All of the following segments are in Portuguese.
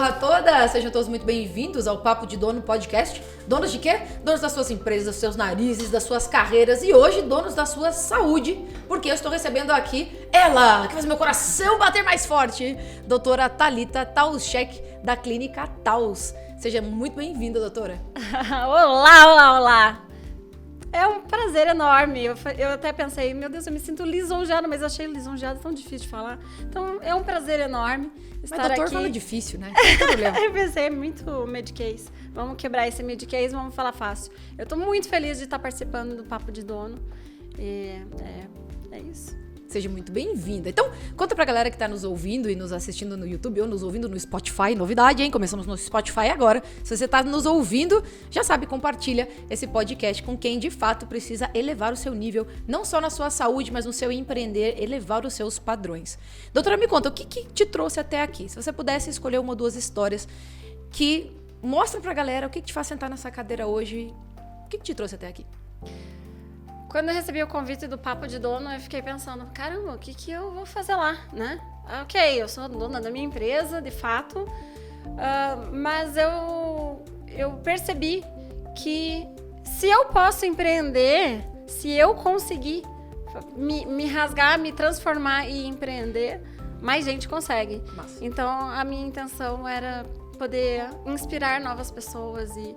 honra toda! Sejam todos muito bem-vindos ao Papo de Dono Podcast. Donos de quê? Donos das suas empresas, dos seus narizes, das suas carreiras e hoje donos da sua saúde, porque eu estou recebendo aqui ela, que faz meu coração bater mais forte, doutora Thalita Tauschek, da Clínica Taus. Seja muito bem-vinda, doutora. Olá! É um prazer enorme. Eu até pensei, meu Deus, eu me sinto lisonjeada, mas achei lisonjeada tão difícil de falar. Então, é um prazer enorme estar aqui. Mas doutor fala difícil, né? Não tem problema. Eu pensei, é muito medicase. Vamos quebrar esse medicase, vamos falar fácil. Eu tô muito feliz de estar participando do Papo de Dono. E é isso. Seja muito bem-vinda. Então, conta pra galera que tá nos ouvindo e nos assistindo no YouTube ou nos ouvindo no Spotify. Novidade, hein? Começamos no Spotify agora. Se você tá nos ouvindo, já sabe, compartilha esse podcast com quem de fato precisa elevar o seu nível, não só na sua saúde, mas no seu empreender, elevar os seus padrões. Doutora, me conta, o que te trouxe até aqui? Se você pudesse escolher uma ou duas histórias que mostram pra galera o que te faz sentar nessa cadeira hoje, o que te trouxe até aqui? Quando eu recebi o convite do Papo de Dono, eu fiquei pensando, caramba, o que eu vou fazer lá, né? Ok, eu sou dona da minha empresa, de fato, mas eu percebi que se eu posso empreender, se eu conseguir me rasgar, me transformar e empreender, mais gente consegue. Massa. Então, a minha intenção era poder inspirar novas pessoas e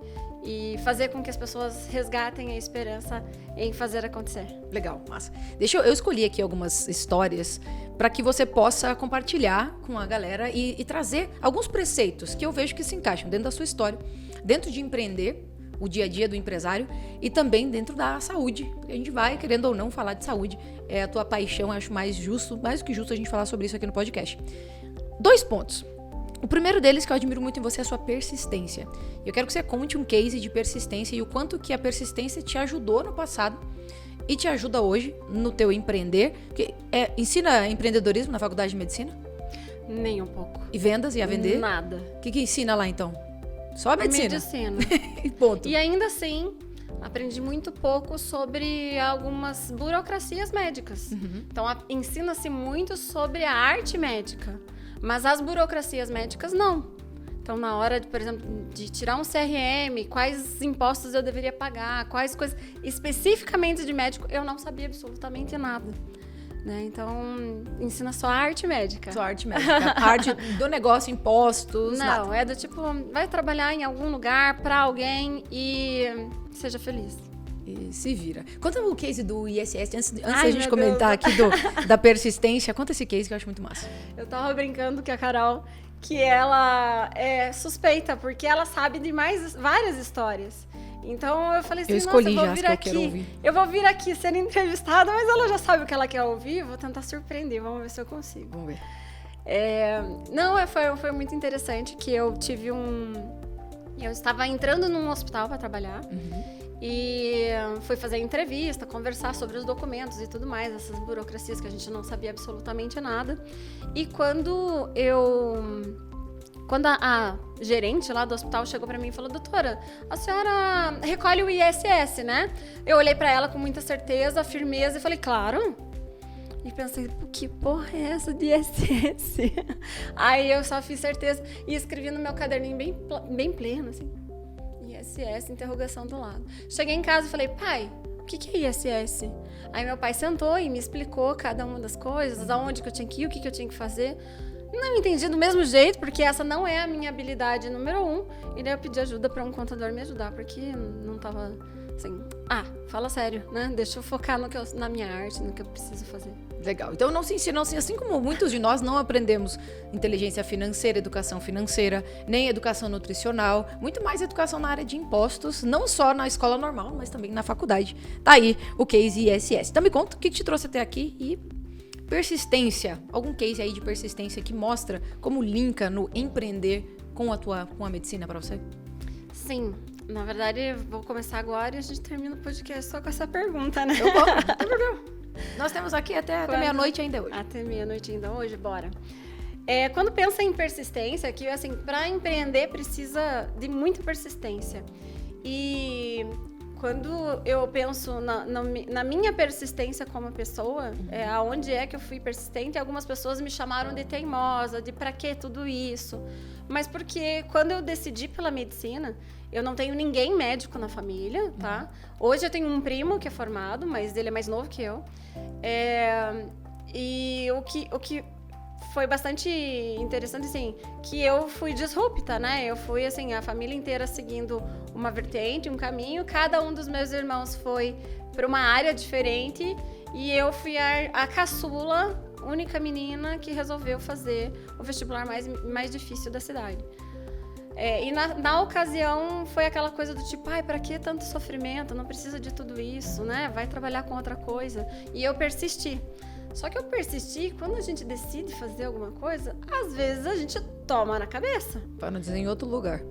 fazer com que as pessoas resgatem a esperança em fazer acontecer. Legal, massa. Eu escolhi aqui algumas histórias para que você possa compartilhar com a galera e trazer alguns preceitos que eu vejo que se encaixam dentro da sua história, dentro de empreender, o dia a dia do empresário e também dentro da saúde. A gente vai, querendo ou não, falar de saúde. É a tua paixão, eu acho mais do que justo a gente falar sobre isso aqui no podcast. 2 pontos. O primeiro deles que eu admiro muito em você é a sua persistência. Eu quero que você conte um case de persistência e o quanto que a persistência te ajudou no passado e te ajuda hoje no teu empreender. Ensina empreendedorismo na faculdade de medicina? Nem um pouco. E vendas e a vender? Nada. O que ensina lá então? Só a medicina? Medicina. E ponto. E ainda assim, aprendi muito pouco sobre algumas burocracias médicas. Então, ensina-se muito sobre a arte médica. Mas as burocracias médicas, não. Então, na hora, por exemplo, de tirar um CRM, quais impostos eu deveria pagar, quais coisas especificamente de médico, eu não sabia absolutamente nada. Né? Então, ensina só a arte médica. Só a arte médica. A arte do negócio, impostos, não, nada. É do tipo, vai trabalhar em algum lugar para alguém e seja feliz. E se vira. Conta o case do ISS, antes Ai, da gente comentar aqui da persistência, conta esse case que eu acho muito massa. Eu tava brincando com a Carol que ela é suspeita, porque ela sabe de várias histórias. Então eu falei assim, eu escolhi nossa, eu vou já vir que aqui. eu quero ouvir. Eu vou vir aqui ser entrevistada, mas ela já sabe o que ela quer ouvir, vou tentar surpreender, vamos ver se eu consigo. Vamos ver. Foi muito interessante que eu tive eu estava entrando num hospital para trabalhar. E fui fazer entrevista, conversar sobre os documentos e tudo mais, essas burocracias que a gente não sabia absolutamente nada. E quando a gerente lá do hospital chegou pra mim e falou, doutora, a senhora recolhe o ISS, né? Eu olhei pra ela com muita certeza, firmeza e falei, claro. E pensei, que porra é essa de ISS? Aí eu só fiz certeza e escrevi no meu caderninho bem pleno, assim. ISS, interrogação do lado. Cheguei em casa e falei, pai, o que é ISS? Aí meu pai sentou e me explicou cada uma das coisas, aonde que eu tinha que ir, o que eu tinha que fazer. Não entendi do mesmo jeito, porque essa não é a minha habilidade número 1. E daí eu pedi ajuda para um contador me ajudar, porque não tava assim, fala sério, né? Deixa eu focar na minha arte, no que eu preciso fazer. Legal. Então não se ensina, assim como muitos de nós não aprendemos inteligência financeira, educação financeira, nem educação nutricional, muito mais educação na área de impostos, não só na escola normal, mas também na faculdade. Tá aí o case ISS. Então me conta o que te trouxe até aqui e persistência. Algum case aí de persistência que mostra como linka no empreender com a medicina para você? Sim. Na verdade, eu vou começar agora e a gente termina o podcast só com essa pergunta, né? Eu vou, não tem problema. Nós temos aqui até meia-noite ainda hoje. Até meia-noite ainda hoje, bora. Quando pensa em persistência, que assim, para empreender precisa de muita persistência. E quando eu penso na minha persistência como pessoa, aonde é que eu fui persistente, algumas pessoas me chamaram de teimosa, de pra que tudo isso. Mas porque quando eu decidi pela medicina, eu não tenho ninguém médico na família, tá? Hoje eu tenho um primo que é formado, mas ele é mais novo que eu. E o que foi bastante interessante, assim, que eu fui disrupta, né? Eu fui, assim, a família inteira seguindo uma vertente, um caminho. Cada um dos meus irmãos foi para uma área diferente e eu fui a caçula, única menina que resolveu fazer o vestibular mais difícil da cidade. E na ocasião foi aquela coisa do tipo, ai, pra que tanto sofrimento? Não precisa de tudo isso, né? Vai trabalhar com outra coisa. E eu persisti. Só que eu persisti, quando a gente decide fazer alguma coisa, às vezes a gente toma na cabeça. Para não dizer em outro lugar.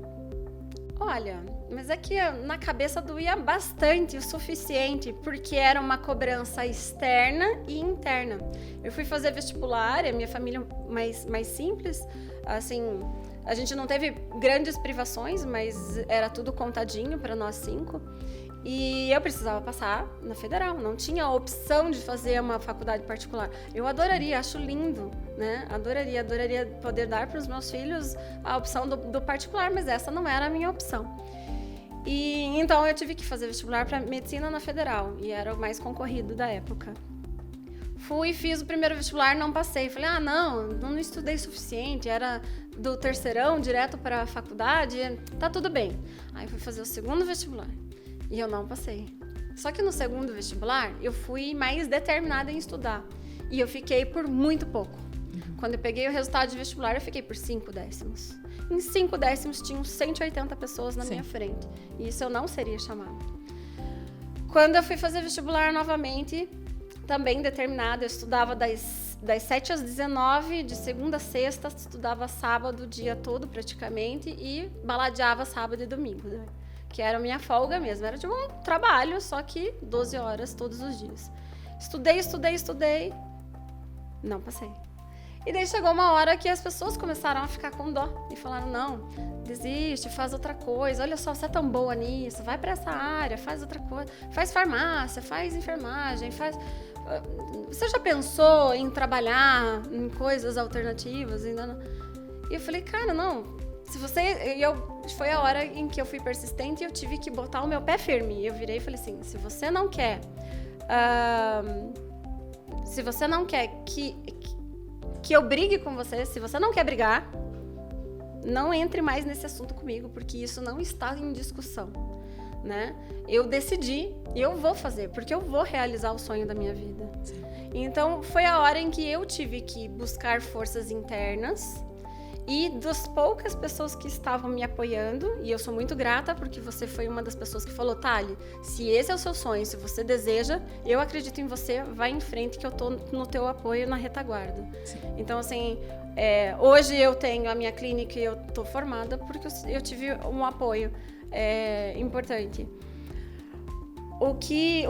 Olha, mas é que na cabeça doía bastante, o suficiente, porque era uma cobrança externa e interna. Eu fui fazer vestibular, a minha família mais simples, assim, a gente não teve grandes privações, mas era tudo contadinho para nós 5. E eu precisava passar na federal, não tinha a opção de fazer uma faculdade particular. Eu adoraria, acho lindo, né? Adoraria poder dar para os meus filhos a opção do particular, mas essa não era a minha opção. E então eu tive que fazer vestibular para medicina na federal, e era o mais concorrido da época. Fiz o primeiro vestibular, não passei. Falei, não estudei o suficiente, era do terceirão direto para a faculdade, tá tudo bem. Aí fui fazer o segundo vestibular. E eu não passei. Só que no segundo vestibular, eu fui mais determinada em estudar. E eu fiquei por muito pouco. Quando eu peguei o resultado de vestibular, eu fiquei por 5 décimos. Em 5 décimos, tinham 180 pessoas na minha frente. E isso eu não seria chamada. Quando eu fui fazer vestibular novamente, também determinada, eu estudava das 7 às 19, de segunda a sexta, estudava sábado o dia todo praticamente, e baladeava sábado e domingo, né? Que era a minha folga mesmo, era tipo um trabalho, só que 12 horas todos os dias. Estudei, não passei. E daí chegou uma hora que as pessoas começaram a ficar com dó e falaram, não, desiste, faz outra coisa, olha só, você é tão boa nisso, vai para essa área, faz outra coisa, faz farmácia, faz enfermagem, faz... Você já pensou em trabalhar em coisas alternativas? Ainda não? E eu falei, cara, não... Foi a hora em que eu fui persistente e eu tive que botar o meu pé firme. E eu virei e falei assim, se você não quer que eu brigue com você, se você não quer brigar, não entre mais nesse assunto comigo, porque isso não está em discussão, né? Eu decidi e eu vou fazer, porque eu vou realizar o sonho da minha vida. Sim. Então, foi a hora em que eu tive que buscar forças internas. E das poucas pessoas que estavam me apoiando, e eu sou muito grata porque você foi uma das pessoas que falou, Thali, se esse é o seu sonho, se você deseja, eu acredito em você, vai em frente que eu tô no teu apoio na retaguarda. Sim. Então, assim, hoje eu tenho a minha clínica e eu tô formada porque eu tive um apoio importante. O que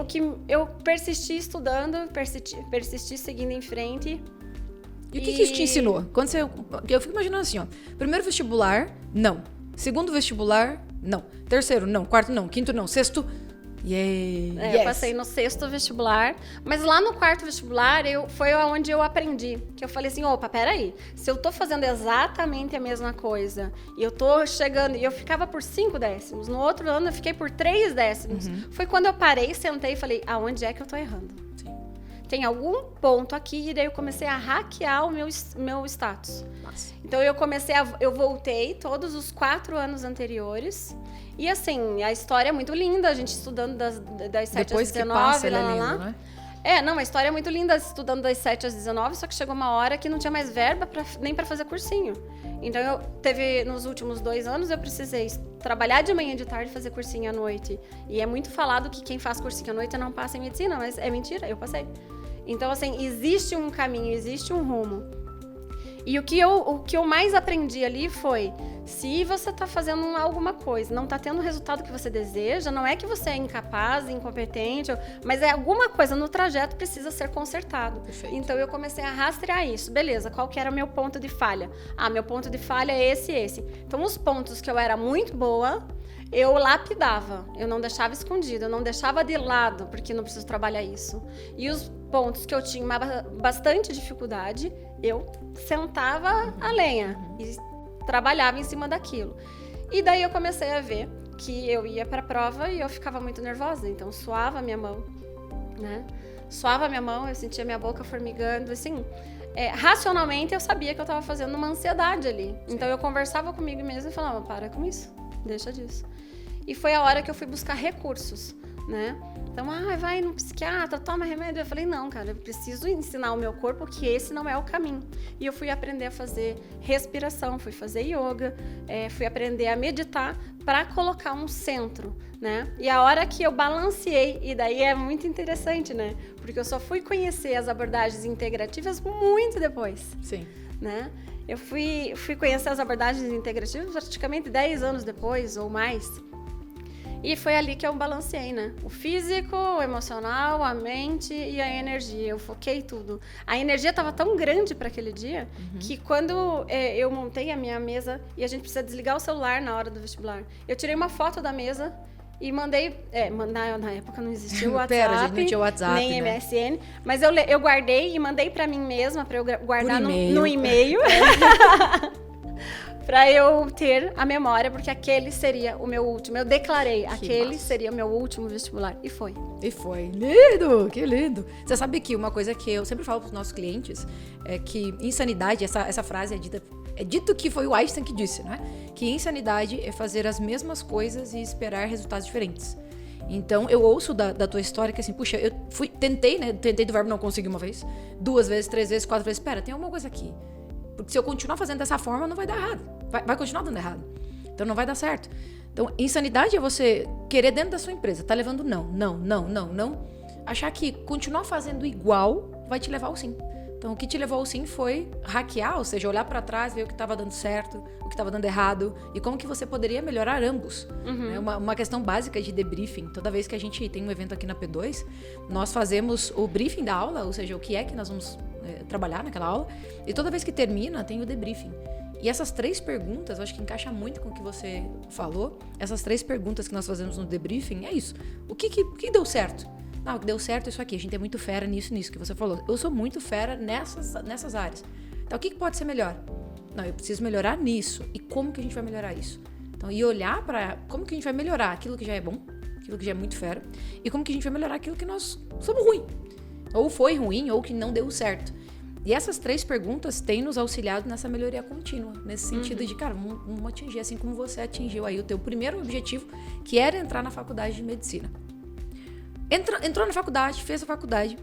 eu persisti estudando, persisti seguindo em frente. E o que isso te ensinou? Eu fico imaginando assim, ó. Primeiro vestibular, não. Segundo vestibular, não. Terceiro, não. Quarto, não. Quinto, não. Sexto, yes. Eu passei no sexto vestibular. Mas lá no quarto vestibular, foi onde eu aprendi. Que eu falei assim, opa, peraí. Se eu tô fazendo exatamente a mesma coisa, e eu tô chegando... E eu ficava por 5 décimos. No outro ano, eu fiquei por 3 décimos. Foi quando eu parei, sentei e falei, aonde é que eu tô errando? Tem algum ponto aqui, e daí eu comecei a hackear o meu status. Nossa. Então eu voltei todos os 4 anos anteriores. E assim, a história é muito linda, a gente estudando das 7 Depois às 19. Que passa, ele é lindo, né? A história é muito linda, estudando das 7 às 19, só que chegou uma hora que não tinha mais verba nem para fazer cursinho. Então nos últimos 2 anos, eu precisei trabalhar de manhã e de tarde e fazer cursinho à noite. E é muito falado que quem faz cursinho à noite não passa em medicina, mas é mentira, eu passei. Então, assim, existe um caminho, existe um rumo. E o que eu mais aprendi ali foi, se você está fazendo alguma coisa, não está tendo o resultado que você deseja, não é que você é incapaz, incompetente, mas alguma coisa no trajeto precisa ser consertado. Perfeito. Então, eu comecei a rastrear isso. Beleza, qual que era o meu ponto de falha? Meu ponto de falha é esse e esse. Então, os pontos que eu era muito boa, eu lapidava, eu não deixava escondido, eu não deixava de lado, porque não preciso trabalhar isso. E os pontos que eu tinha bastante dificuldade, eu sentava a lenha e trabalhava em cima daquilo. E daí eu comecei a ver que eu ia para a prova e eu ficava muito nervosa, então suava a minha mão, né? Suava a minha mão, eu sentia minha boca formigando, assim. Racionalmente eu sabia que eu estava fazendo uma ansiedade ali. Então eu conversava comigo mesma e falava, para com isso, deixa disso. E foi a hora que eu fui buscar recursos, né? Então, vai no psiquiatra, toma remédio. Eu falei, não, cara, eu preciso ensinar o meu corpo que esse não é o caminho. E eu fui aprender a fazer respiração, fui fazer yoga, fui aprender a meditar para colocar um centro, né? E a hora que eu balanceei, e daí é muito interessante, né? Porque eu só fui conhecer as abordagens integrativas muito depois. Sim. Né? Eu fui conhecer as abordagens integrativas praticamente 10 anos depois ou mais. E foi ali que eu balanceei, né? O físico, o emocional, a mente e a energia. Eu foquei tudo. A energia estava tão grande para aquele dia que quando eu montei a minha mesa, e a gente precisa desligar o celular na hora do vestibular, eu tirei uma foto da mesa e mandei... na época não existia o WhatsApp, Pera, a gente não tinha WhatsApp, nem né? MSN, mas eu guardei e mandei para mim mesma, para eu guardar no e-mail. Para eu ter a memória, porque aquele seria o meu último. Eu declarei, aquele seria o meu último vestibular. E foi. E foi. Lindo! Que lindo! Você sabe que uma coisa que eu sempre falo para os nossos clientes é que insanidade, essa frase é dito que foi o Einstein que disse, né? Que insanidade é fazer as mesmas coisas e esperar resultados diferentes. Então, eu ouço da tua história que assim, puxa, eu tentei do verbo não conseguir uma vez, 2 vezes, 3 vezes, 4 vezes. Espera, tem alguma coisa aqui. Porque se eu continuar fazendo dessa forma, não vai dar errado. Vai continuar dando errado. Então, não vai dar certo. Então, insanidade é você querer dentro da sua empresa. Tá levando não. Achar que continuar fazendo igual vai te levar ao sim. Então, o que te levou ao sim foi hackear, ou seja, olhar para trás, ver o que estava dando certo, o que estava dando errado e como que você poderia melhorar ambos. É uma questão básica de debriefing. Toda vez que a gente tem um evento aqui na P2, nós fazemos o briefing da aula, ou seja, o que é que nós vamos trabalhar naquela aula, e toda vez que termina, tem o debriefing. E essas 3 perguntas, eu acho que encaixa muito com o que você falou. Essas 3 perguntas que nós fazemos no debriefing é isso. O que deu certo? Não, o que deu certo é isso aqui. A gente é muito fera nisso que você falou. Eu sou muito fera nessas áreas. Então, o que pode ser melhor? Não, eu preciso melhorar nisso. E como que a gente vai melhorar isso? Então, e olhar para como que a gente vai melhorar aquilo que já é bom, aquilo que já é muito fera, e como que a gente vai melhorar aquilo que nós somos ruim. Ou foi ruim, ou que não deu certo. E essas 3 perguntas têm nos auxiliado nessa melhoria contínua, nesse sentido de, cara, vamos atingir, assim como você atingiu aí o teu primeiro objetivo, que era entrar na faculdade de medicina. Entrou na faculdade, fez a faculdade.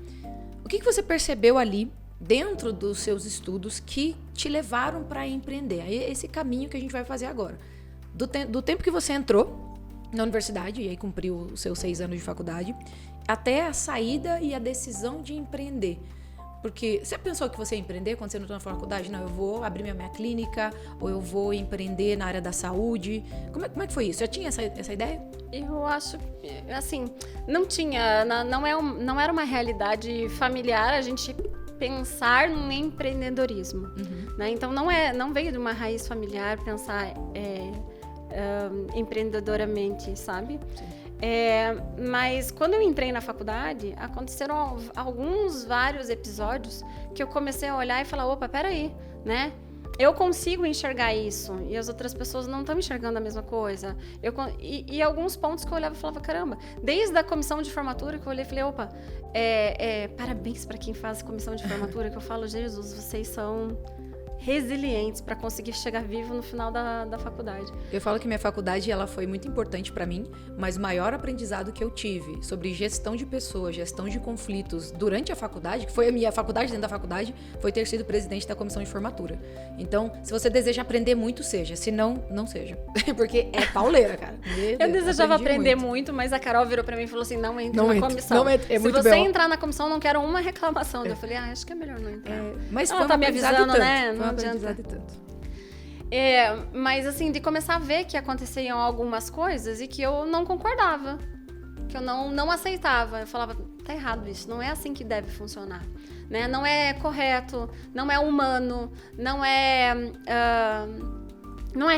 O que você percebeu ali, dentro dos seus estudos, que te levaram para empreender? Aí esse caminho que a gente vai fazer agora. Do tempo que você entrou na universidade, e aí cumpriu os seus 6 anos de faculdade, até a saída e a decisão de empreender. Porque você pensou que você ia empreender quando você entrou na faculdade? Não, eu vou abrir minha clínica, ou eu vou empreender na área da saúde. Como é que foi isso? Já tinha essa ideia? Eu acho, assim, não tinha, não era uma realidade familiar a gente pensar no empreendedorismo, né? Então não veio de uma raiz familiar pensar empreendedoramente, sabe? Sim. Mas quando eu entrei na faculdade, aconteceram vários episódios que eu comecei a olhar e falar, opa, peraí, né? Eu consigo enxergar isso e as outras pessoas não estão enxergando a mesma coisa. E alguns pontos que eu olhava e falava, caramba, desde a comissão de formatura que eu olhei e falei, opa, parabéns para quem faz comissão de formatura, que eu falo, Jesus, vocês são resilientes para conseguir chegar vivo no final da faculdade. Eu falo que minha faculdade ela foi muito importante para mim, mas o maior aprendizado que eu tive sobre gestão de pessoas, gestão de conflitos durante a faculdade, que foi a minha faculdade dentro da faculdade, foi ter sido presidente da comissão de formatura. Então, se você deseja aprender muito, seja. Se não, não seja. Porque é pauleira, cara. Eu desejava aprender muito, mas a Carol virou para mim e falou assim, não entre na comissão. Se você entrar na comissão, não quero uma reclamação. Eu falei, acho que é melhor não entrar. Mas ela tá me avisando, né? Não adianta tanto. Mas assim, de começar a ver que aconteciam algumas coisas e que eu não concordava, que eu não aceitava. Eu falava, tá errado isso, não é assim que deve funcionar, né? Não é correto, não é humano, não é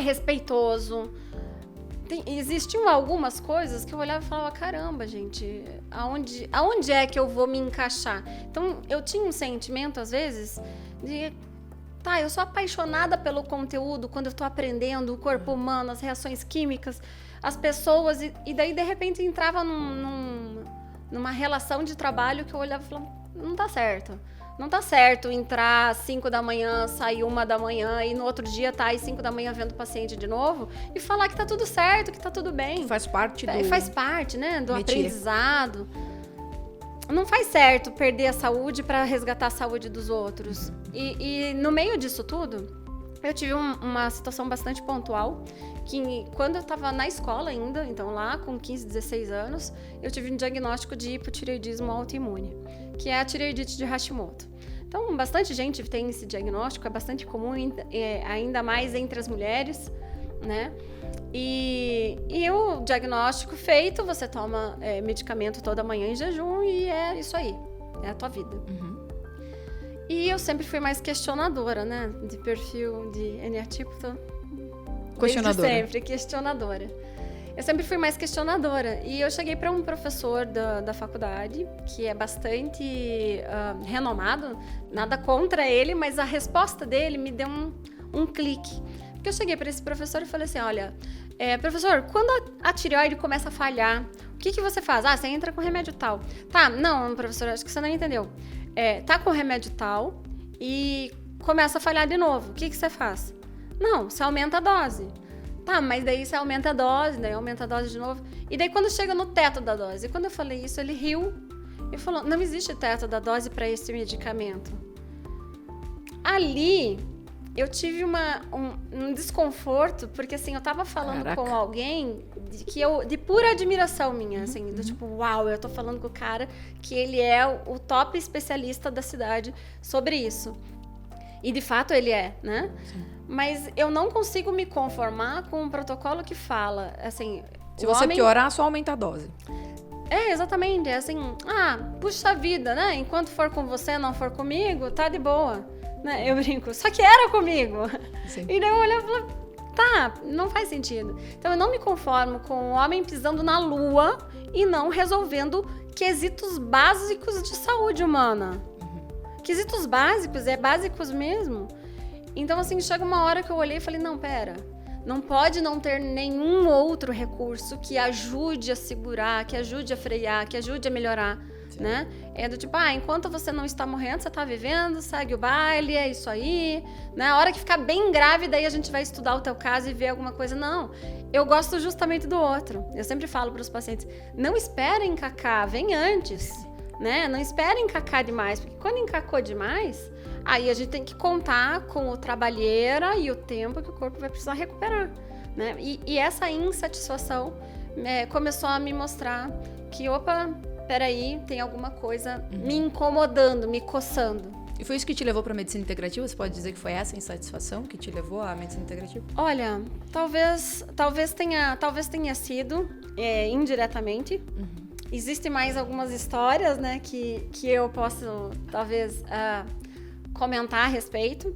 respeitoso. existiam algumas coisas que eu olhava e falava, caramba, gente, aonde é que eu vou me encaixar? Então, eu tinha um sentimento, às vezes, de... Tá, eu sou apaixonada pelo conteúdo, quando eu tô aprendendo o corpo humano, as reações químicas, as pessoas, e daí, de repente, entrava numa relação de trabalho que eu olhava e falava, não tá certo. Não tá certo entrar às 5 da manhã, sair 1 da manhã e no outro dia tá às 5 da manhã vendo o paciente de novo e falar que tá tudo certo, que tá tudo bem. Que faz parte do... Faz parte, né, do métier. Aprendizado. Não faz certo perder a saúde para resgatar a saúde dos outros. E no meio disso tudo, eu tive uma situação bastante pontual, que quando eu estava na escola ainda, então lá com 15, 16 anos, eu tive um diagnóstico de hipotireoidismo autoimune, que é a tireoidite de Hashimoto. Então, bastante gente tem esse diagnóstico, é bastante comum, ainda mais entre as mulheres, né? E o diagnóstico feito, você toma medicamento toda manhã em jejum e é isso aí, é a tua vida. E eu sempre fui mais questionadora, né? De perfil, de eneatipo, Questionadora. Desde sempre, questionadora. Eu sempre fui mais questionadora. E eu cheguei para um professor da faculdade, que é bastante renomado, nada contra ele, mas a resposta dele me deu um clique. Porque eu cheguei para esse professor e falei assim, olha, professor, quando a tireoide começa a falhar, o que você faz? Ah, você entra com remédio tal. Tá, não, professor, acho que você não entendeu. Tá com remédio tal e começa a falhar de novo. O que você faz? Não, você aumenta a dose. Tá, mas daí você aumenta a dose, daí aumenta a dose de novo. E daí quando chega no teto da dose, e quando eu falei isso, ele riu e falou, não existe teto da dose para esse medicamento. Ali, eu tive um desconforto, porque assim, eu tava falando Caraca. com alguém de pura admiração minha, assim, do tipo, uau, eu tô falando com o cara que ele é o top especialista da cidade sobre isso. E de fato ele é, né? Sim. Mas eu não consigo me conformar com um protocolo que fala, assim... Se você piorar, só aumenta a dose. Exatamente. É assim, puxa vida, né? Enquanto for com você, não for comigo, tá de boa. Né? Eu brinco, só que era comigo. Sim. E daí eu olhava e falava, tá, não faz sentido. Então eu não me conformo com um homem pisando na lua e não resolvendo quesitos básicos de saúde humana. Quesitos básicos, básicos mesmo. Então, assim, chega uma hora que eu olhei e falei, não, pera, não pode não ter nenhum outro recurso que ajude a segurar, que ajude a frear, que ajude a melhorar, né? É do tipo, enquanto você não está morrendo, você está vivendo, segue o baile, é isso aí, né? A hora que ficar bem grave, daí a gente vai estudar o teu caso e ver alguma coisa. Não, eu gosto justamente do outro. Eu sempre falo para os pacientes, não esperem encacar, vem antes. Né? Não esperem encacar demais, porque quando encacou demais, aí a gente tem que contar com o trabalheira e o tempo que o corpo vai precisar recuperar, né? E essa insatisfação começou a me mostrar que, peraí, tem alguma coisa me incomodando, me coçando. E foi isso que te levou para a medicina integrativa? Você pode dizer que foi essa insatisfação que te levou à medicina integrativa? Olha, talvez tenha sido indiretamente. Existem mais algumas histórias, né, que eu posso, talvez, comentar a respeito,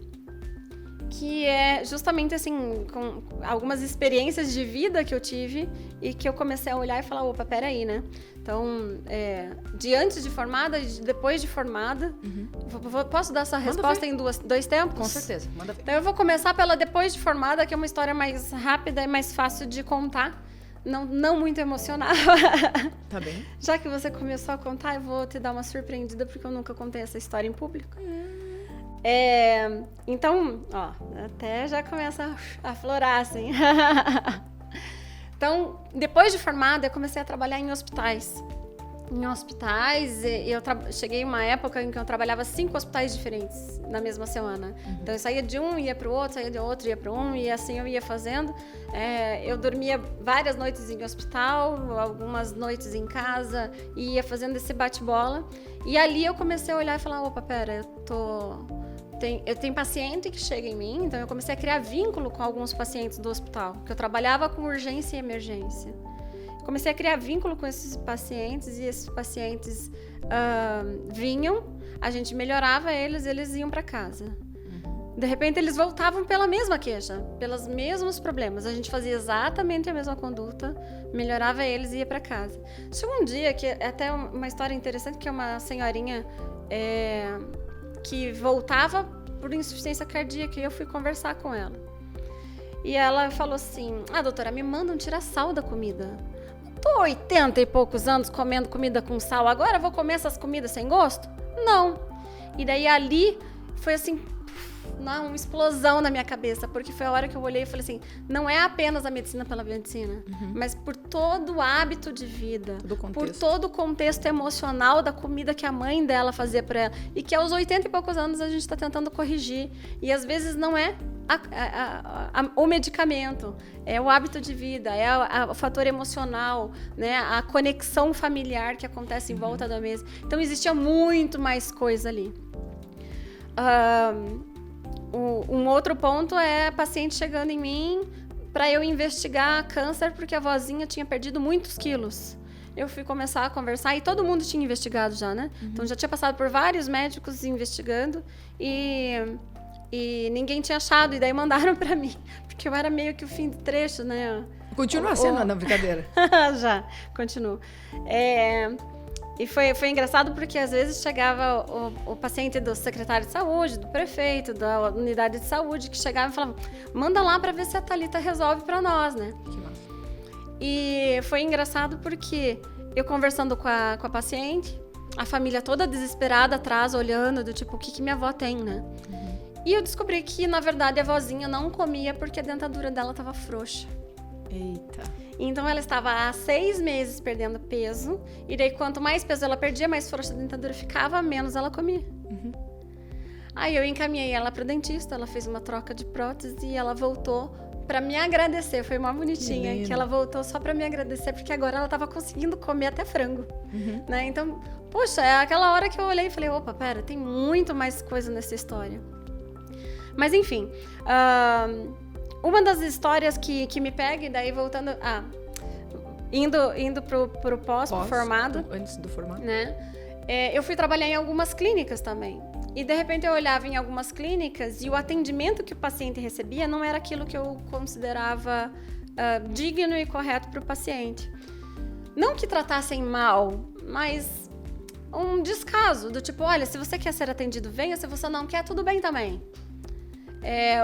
que é justamente, assim, com algumas experiências de vida que eu tive e que eu comecei a olhar e falar, opa, peraí, né? Então, de antes de formada e de depois de formada, posso dar essa resposta em dois tempos? Com certeza, manda ver. Então, eu vou começar pela depois de formada, que é uma história mais rápida e mais fácil de contar. Não muito emocionada. Tá bem. Já que você começou a contar, eu vou te dar uma surpreendida, porque eu nunca contei essa história em público. Então, até já começa a aflorar, assim. Então, depois de formada, eu comecei a trabalhar em hospitais. Eu cheguei em uma época em que eu trabalhava 5 hospitais diferentes na mesma semana. Então, eu saía de um, ia para o outro, saía de outro, ia para um, e assim eu ia fazendo. Eu dormia várias noites em hospital, algumas noites em casa, e ia fazendo esse bate-bola. E ali eu comecei a olhar e falar, opa, pera, eu tenho paciente que chega em mim, então eu comecei a criar vínculo com alguns pacientes do hospital, porque eu trabalhava com urgência e emergência. Comecei a criar vínculo com esses pacientes e esses pacientes vinham, a gente melhorava eles iam para casa. De repente, eles voltavam pela mesma queixa, pelos mesmos problemas. A gente fazia exatamente a mesma conduta, melhorava eles e ia para casa. Chegou um dia, que é até uma história interessante, que é uma senhorinha que voltava por insuficiência cardíaca, e eu fui conversar com ela. E ela falou assim, doutora, me mandam tirar sal da comida. Tô 80 e poucos anos comendo comida com sal, agora vou comer essas comidas sem gosto? Não. E daí ali foi assim, uma explosão na minha cabeça, porque foi a hora que eu olhei e falei assim, não é apenas a medicina pela medicina, mas por todo o hábito de vida, por todo o contexto emocional da comida que a mãe dela fazia para ela, e que aos 80 e poucos anos a gente está tentando corrigir, e às vezes não é o medicamento, é o hábito de vida, é o fator emocional, né? A conexão familiar que acontece em volta da mesa. Então existia muito mais coisa ali. Um outro ponto é paciente chegando em mim para eu investigar câncer porque a vozinha tinha perdido muitos quilos. Eu fui começar a conversar e todo mundo tinha investigado já, né? Então já tinha passado por vários médicos investigando e ninguém tinha achado, e daí mandaram para mim, porque eu era meio que o fim do trecho, né? Continua sendo, na brincadeira. Já, continuo. E foi engraçado porque às vezes chegava o paciente do secretário de saúde, do prefeito, da unidade de saúde, que chegava e falava, manda lá para ver se a Thalita resolve para nós, né? Que massa. E foi engraçado porque eu conversando com a paciente, a família toda desesperada atrás, olhando, do tipo, o que minha avó tem, né? E eu descobri que, na verdade, a vozinha não comia porque a dentadura dela estava frouxa. Eita. Então, ela estava há 6 meses perdendo peso. E daí, quanto mais peso ela perdia, mais frouxa a dentadura ficava, menos ela comia. Aí, eu encaminhei ela para o dentista. Ela fez uma troca de prótese e ela voltou para me agradecer. Foi uma bonitinha que ela voltou só para me agradecer, porque agora ela estava conseguindo comer até frango. Né? Então, poxa, é aquela hora que eu olhei e falei, opa, pera, tem muito mais coisa nessa história. Mas, enfim, uma das histórias que me pega, e daí voltando... Indo pro formado. Antes do formado. Né? Eu fui trabalhar em algumas clínicas também. E, de repente, eu olhava em algumas clínicas e o atendimento que o paciente recebia não era aquilo que eu considerava digno e correto para o paciente. Não que tratassem mal, mas um descaso, do tipo, olha, se você quer ser atendido, venha, se você não quer, tudo bem também.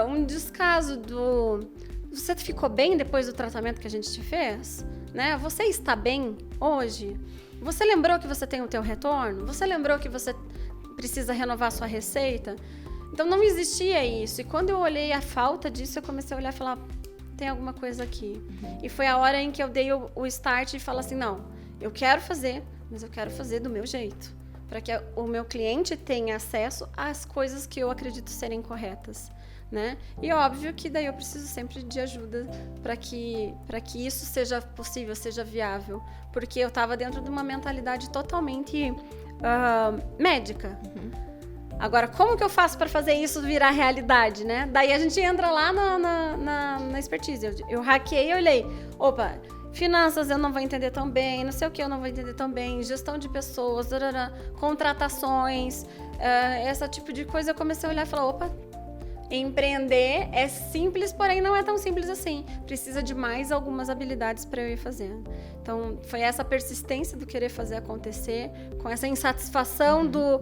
Um descaso do... Você ficou bem depois do tratamento que a gente te fez? Né? Você está bem hoje? Você lembrou que você tem o teu retorno? Você lembrou que você precisa renovar a sua receita? Então, não existia isso. E quando eu olhei a falta disso, eu comecei a olhar e falar, tem alguma coisa aqui. E foi a hora em que eu dei o start e falei assim, não, eu quero fazer, mas eu quero fazer do meu jeito. Para que o meu cliente tenha acesso às coisas que eu acredito serem corretas. Né? E óbvio que daí eu preciso sempre de ajuda para que isso seja possível, seja viável, porque eu estava dentro de uma mentalidade totalmente médica. Agora, como que eu faço para fazer isso virar realidade, né? Daí a gente entra lá na expertise. Eu hackei e olhei, opa, finanças eu não vou entender tão bem, não sei o que eu não vou entender tão bem, gestão de pessoas, contratações, esse tipo de coisa. Eu comecei a olhar e falar, opa, empreender é simples, porém não é tão simples assim. Precisa de mais algumas habilidades para eu ir fazendo. Então, foi essa persistência do querer fazer acontecer, com essa insatisfação do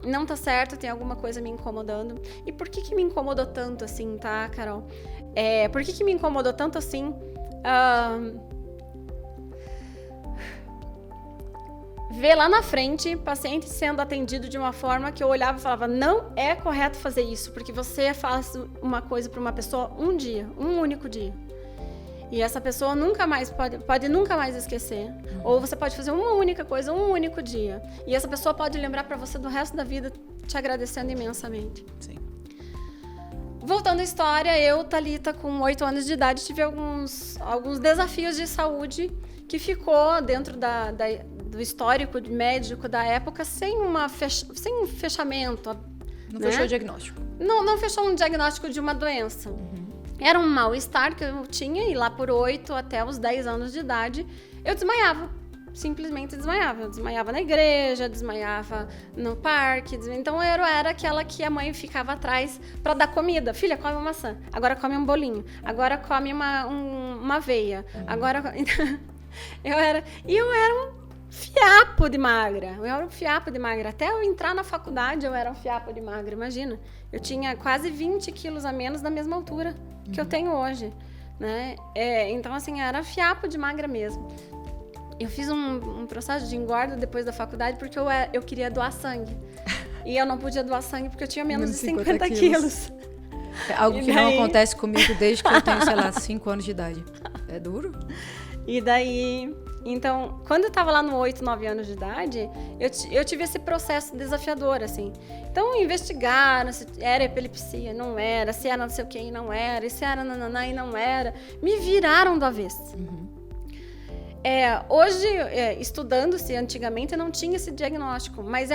não tá certo, tem alguma coisa me incomodando. E por que me incomodou tanto assim, tá, Carol? Por que me incomodou tanto assim? Ver lá na frente paciente sendo atendido de uma forma que eu olhava e falava, não é correto fazer isso, porque você faz uma coisa para uma pessoa um dia, um único dia. E essa pessoa nunca mais pode nunca mais esquecer. Ou você pode fazer uma única coisa, um único dia. E essa pessoa pode lembrar para você do resto da vida, te agradecendo imensamente. Sim. Voltando à história, eu, Thalita, com 8 anos de idade, tive alguns desafios de saúde que ficou dentro do histórico médico da época sem um fechamento. Não né? fechou o diagnóstico. Não fechou um diagnóstico de uma doença. Era um mal-estar que eu tinha e lá por 8 até os 10 anos de idade eu desmaiava. simplesmente desmaiava. Eu desmaiava na igreja, desmaiava no parque. Então eu era aquela que a mãe ficava atrás para dar comida. Filha, come uma maçã. Agora come um bolinho. Agora come uma aveia. Agora... eu era um fiapo de magra. Eu era um fiapo de magra. Até eu entrar na faculdade, eu era um fiapo de magra. Imagina. Eu tinha quase 20 quilos a menos da mesma altura que eu tenho hoje. Né? Então, assim, eu era fiapo de magra mesmo. Eu fiz um processo de engorda depois da faculdade porque eu queria doar sangue. E eu não podia doar sangue porque eu tinha menos de 50 quilos. É algo que não acontece comigo desde que eu tenho, sei lá, 5 anos de idade. É duro? E daí... Então, quando eu tava lá no 8, 9 anos de idade, eu tive esse processo desafiador, assim. Então, investigaram se era epilepsia, não era, se era não sei o que e não era, e se era nananá e não era. Me viraram do avesso. Hoje, estudando-se, antigamente não tinha esse diagnóstico, mas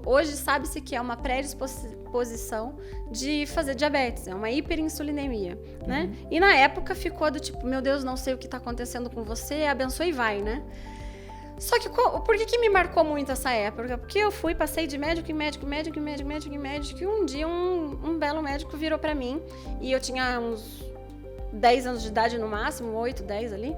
hoje sabe-se que é uma predisposição de fazer diabetes, é uma hiperinsulinemia, né? E na época ficou do tipo, meu Deus, não sei o que está acontecendo com você, abençoe e vai, né? Só que por que me marcou muito essa época? Porque eu passei de médico em médico, e um dia um belo médico virou para mim, e eu tinha uns 10 anos de idade no máximo, 8, 10 ali.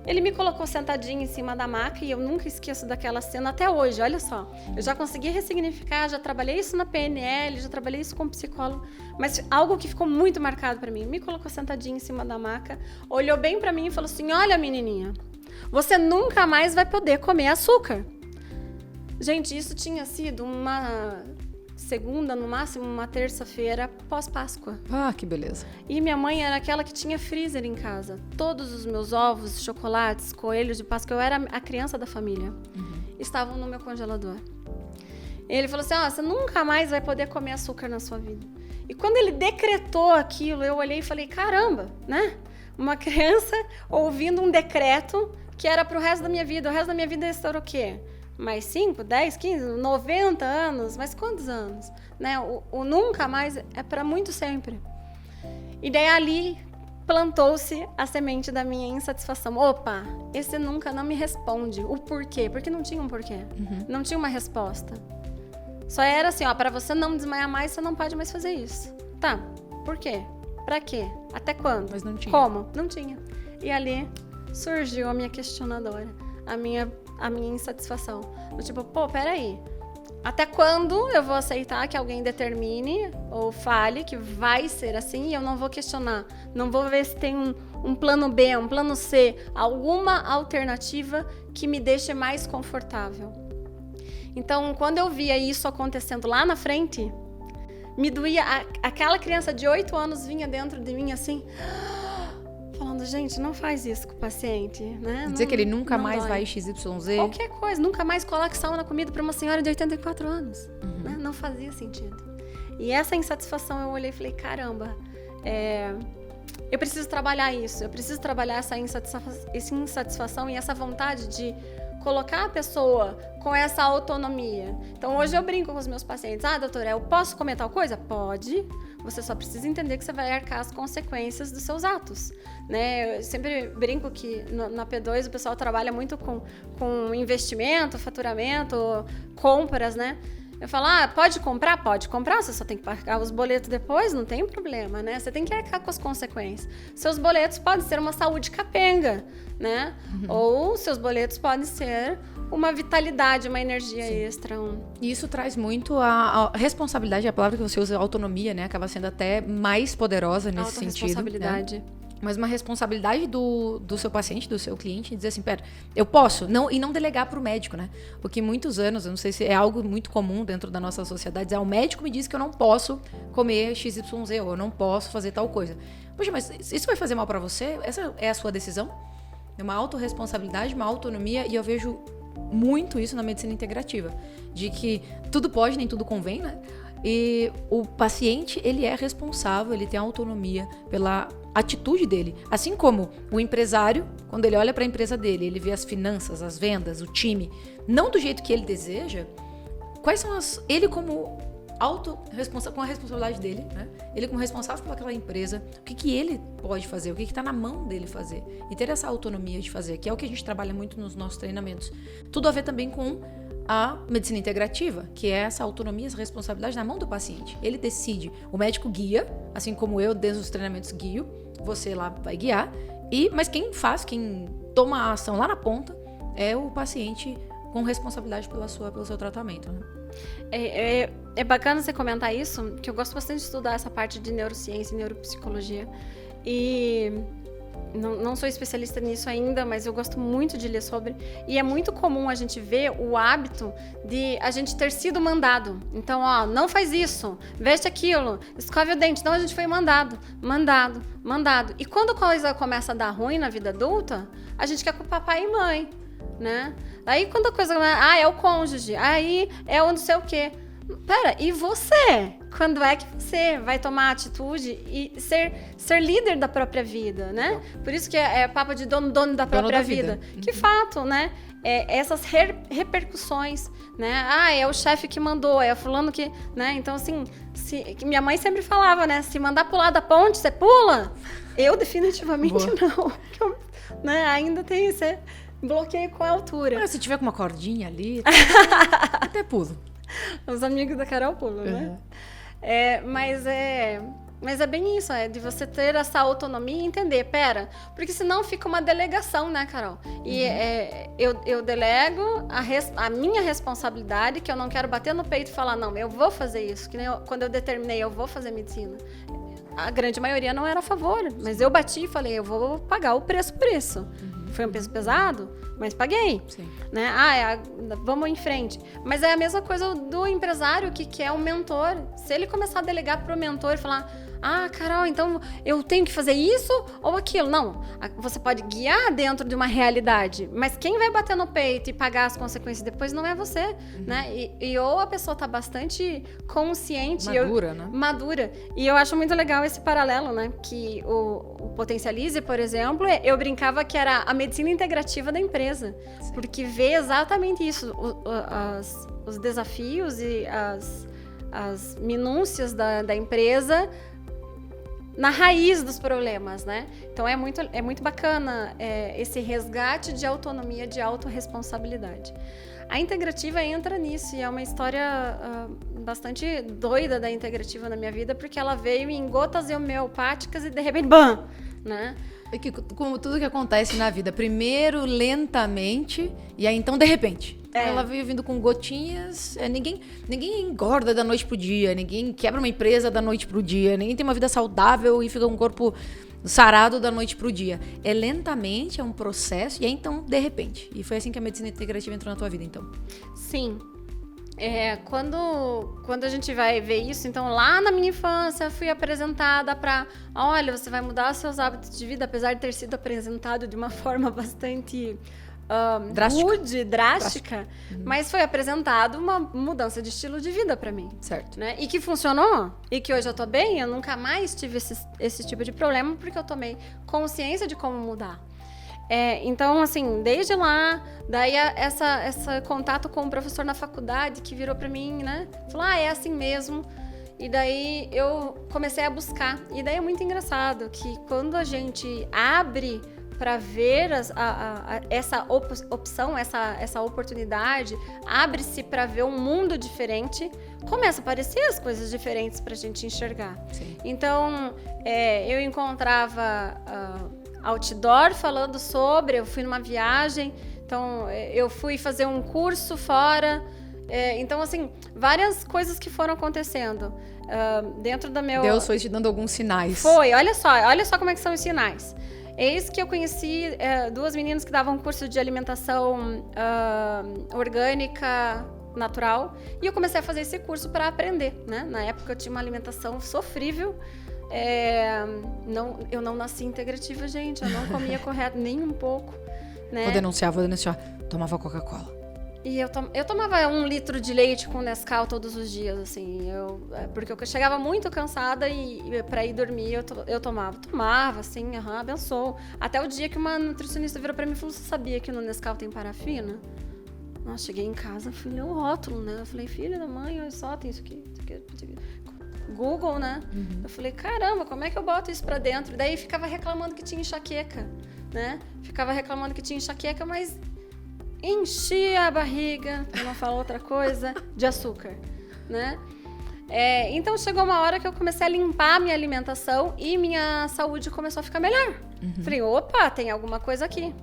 Ele me colocou sentadinho em cima da maca e eu nunca esqueço daquela cena até hoje, olha só. Eu já consegui ressignificar, já trabalhei isso na PNL, já trabalhei isso com psicólogo, mas algo que ficou muito marcado para mim. Me colocou sentadinho em cima da maca, olhou bem para mim e falou assim, olha menininha, você nunca mais vai poder comer açúcar. Gente, isso tinha sido uma segunda, no máximo uma terça-feira pós-Páscoa. Ah, que beleza. E minha mãe era aquela que tinha freezer em casa. Todos os meus ovos, chocolates, coelhos de Páscoa, eu era a criança da família, estavam no meu congelador. Ele falou assim, você nunca mais vai poder comer açúcar na sua vida. E quando ele decretou aquilo, eu olhei e falei, caramba, né? Uma criança ouvindo um decreto que era pro resto da minha vida. O resto da minha vida ia ser o quê? Mais 5, 10, 15, 90 anos, mas quantos anos? Né? O nunca mais é para muito sempre. E daí ali plantou-se a semente da minha insatisfação. Opa, esse nunca não me responde. O porquê? Porque não tinha um porquê. Não tinha uma resposta. Só era assim, para você não desmaiar mais, você não pode mais fazer isso. Tá, por quê? Pra quê? Até quando? Mas não tinha. Como? Não tinha. E ali surgiu a minha questionadora, a minha insatisfação. Do tipo, peraí, até quando eu vou aceitar que alguém determine ou fale que vai ser assim e eu não vou questionar? Não vou ver se tem um plano B, um plano C, alguma alternativa que me deixe mais confortável. Então, quando eu via isso acontecendo lá na frente, me doía. Aquela criança de 8 anos vinha dentro de mim assim... falando, gente, não faz isso com o paciente, né? Dizer que ele nunca mais vai XYZ. Qualquer coisa, nunca mais coloque sal na comida para uma senhora de 84 anos. Né? Não fazia sentido. E essa insatisfação eu olhei e falei, caramba, eu preciso trabalhar isso, eu preciso trabalhar essa insatisfação e essa vontade de colocar a pessoa com essa autonomia. Então, hoje eu brinco com os meus pacientes. Doutora, eu posso comer tal coisa? Pode. Você só precisa entender que você vai arcar as consequências dos seus atos. Né? Eu sempre brinco que na P2 o pessoal trabalha muito com investimento, faturamento, compras, né? Eu falo, pode comprar? Pode comprar, você só tem que pagar os boletos depois, não tem problema, né? Você tem que arcar com as consequências. Seus boletos podem ser uma saúde capenga, né? Ou seus boletos podem ser uma vitalidade, uma energia extra. E isso traz muito a responsabilidade, a palavra que você usa, autonomia, né? Acaba sendo até mais poderosa nesse sentido. Responsabilidade. Né? Mas uma responsabilidade do seu paciente, do seu cliente, dizer assim, pera, eu posso? E não delegar para o médico, né? Porque muitos anos, eu não sei se é algo muito comum dentro da nossa sociedade, o médico me diz que eu não posso comer XYZ, ou eu não posso fazer tal coisa. Poxa, mas isso vai fazer mal para você? Essa é a sua decisão? É uma autorresponsabilidade, uma autonomia, e eu vejo muito isso na medicina integrativa, de que tudo pode, nem tudo convém, né? E o paciente, ele é responsável, ele tem autonomia pela atitude dele. Assim como o empresário, quando ele olha para a empresa dele, ele vê as finanças, as vendas, o time, não do jeito que ele deseja, quais são ele como com a responsabilidade dele, né? Ele como responsável por aquela empresa, o que ele pode fazer, o que está na mão dele fazer. E ter essa autonomia de fazer, que é o que a gente trabalha muito nos nossos treinamentos. Tudo a ver também com a medicina integrativa, que é essa autonomia, essa responsabilidade na mão do paciente. Ele decide, o médico guia, assim como eu, desde os treinamentos guio, você lá vai guiar, mas quem toma a ação lá na ponta é o paciente com responsabilidade pelo seu tratamento, né? É bacana você comentar isso, que eu gosto bastante de estudar essa parte de neurociência e neuropsicologia. E não sou especialista nisso ainda, mas eu gosto muito de ler sobre. E é muito comum a gente ver o hábito de a gente ter sido mandado. Então, não faz isso, veste aquilo, escove o dente. Então, a gente foi mandado. E quando a coisa começa a dar ruim na vida adulta, a gente quer culpar pai e mãe, né? Aí quando a coisa... é o cônjuge, aí é o não sei o quê. Pera, e você? Quando é que você vai tomar atitude e ser líder da própria vida, né? Por isso que é papo de dono da própria vida. Que fato, né? Essas repercussões, né? É o chefe que mandou, é o fulano que... né? Então, assim, minha mãe sempre falava, né? Se mandar pular da ponte, você pula? Eu definitivamente não. Né? Ainda tem esse... bloqueio com a altura. Se tiver com uma cordinha ali, até pulo. Os amigos da Carol pulam, né? Mas é bem isso, de você ter essa autonomia e entender, porque senão fica uma delegação, né, Carol? E eu delego a minha responsabilidade, que eu não quero bater no peito e falar, não, eu vou fazer isso, que nem quando eu determinei, eu vou fazer medicina. A grande maioria não era a favor, mas eu bati e falei, eu vou pagar o preço por isso. Foi um peso pesado, mas paguei. Sim. Né? Vamos em frente. Mas é a mesma coisa do empresário que quer um mentor. Se ele começar a delegar para o mentor e falar, Carol, então eu tenho que fazer isso ou aquilo. Não, você pode guiar dentro de uma realidade, mas quem vai bater no peito e pagar as consequências depois não é você, né? E ou a pessoa está bastante consciente... Madura. E eu acho muito legal esse paralelo, né? Que o Potencialize, por exemplo, eu brincava que era a medicina integrativa da empresa. Sim. Porque vê exatamente isso, os desafios e as minúcias da empresa na raiz dos problemas, né? Então é muito bacana esse resgate de autonomia, de autorresponsabilidade. A integrativa entra nisso e é uma história bastante doida da integrativa na minha vida, porque ela veio em gotas homeopáticas e de repente, bam! Né? É que, como tudo que acontece na vida, primeiro lentamente e aí então de repente. Ela veio vindo com gotinhas. Ninguém engorda da noite pro dia, ninguém quebra uma empresa da noite pro dia, ninguém tem uma vida saudável e fica com um corpo sarado da noite pro dia. Lentamente, é um processo e aí então de repente. E foi assim que a medicina integrativa entrou na tua vida, então. Sim. Quando a gente vai ver isso, então lá na minha infância fui apresentada para, olha, você vai mudar seus hábitos de vida, apesar de ter sido apresentado de uma forma bastante drástica, mas foi apresentado uma mudança de estilo de vida para mim. Certo. Né? E que funcionou, e que hoje eu tô bem, eu nunca mais tive esse tipo de problema, porque eu tomei consciência de como mudar. Então, assim, desde lá, daí essa contato com o professor na faculdade que virou pra mim, né? Falou, é assim mesmo. E daí eu comecei a buscar. E daí é muito engraçado que quando a gente abre para ver essa opção, essa oportunidade, abre-se para ver um mundo diferente, começa a aparecer as coisas diferentes pra gente enxergar. Sim. Então, eu encontrava... outdoor falando sobre, eu fui numa viagem, então eu fui fazer um curso fora, então assim, várias coisas que foram acontecendo dentro da meu... Deus foi te dando alguns sinais. Foi, olha só como é que são os sinais. Eis que eu conheci duas meninas que davam um curso de alimentação orgânica, natural, e eu comecei a fazer esse curso para aprender, né? Na época eu tinha uma alimentação sofrível. Eu não nasci integrativa, gente. Eu não comia correto nem um pouco, né? Vou denunciar. Tomava Coca-Cola. E eu tomava 1 litro de leite com Nescau todos os dias, assim. Porque eu chegava muito cansada e pra ir dormir eu tomava, assim, abençoou. Até o dia que uma nutricionista virou pra mim e falou, você sabia que no Nescau tem parafina? Nossa, cheguei em casa, fui ler o rótulo, né? Eu falei, filha da mãe, olha só, tem isso aqui. Google, né? Eu falei, caramba, como é que eu boto isso pra dentro? Daí ficava reclamando que tinha enxaqueca, né? Ficava reclamando que tinha enxaqueca, mas enchia a barriga, pra não falar outra coisa, de açúcar, né? Então chegou uma hora que eu comecei a limpar a minha alimentação e minha saúde começou a ficar melhor. Falei, opa, tem alguma coisa aqui,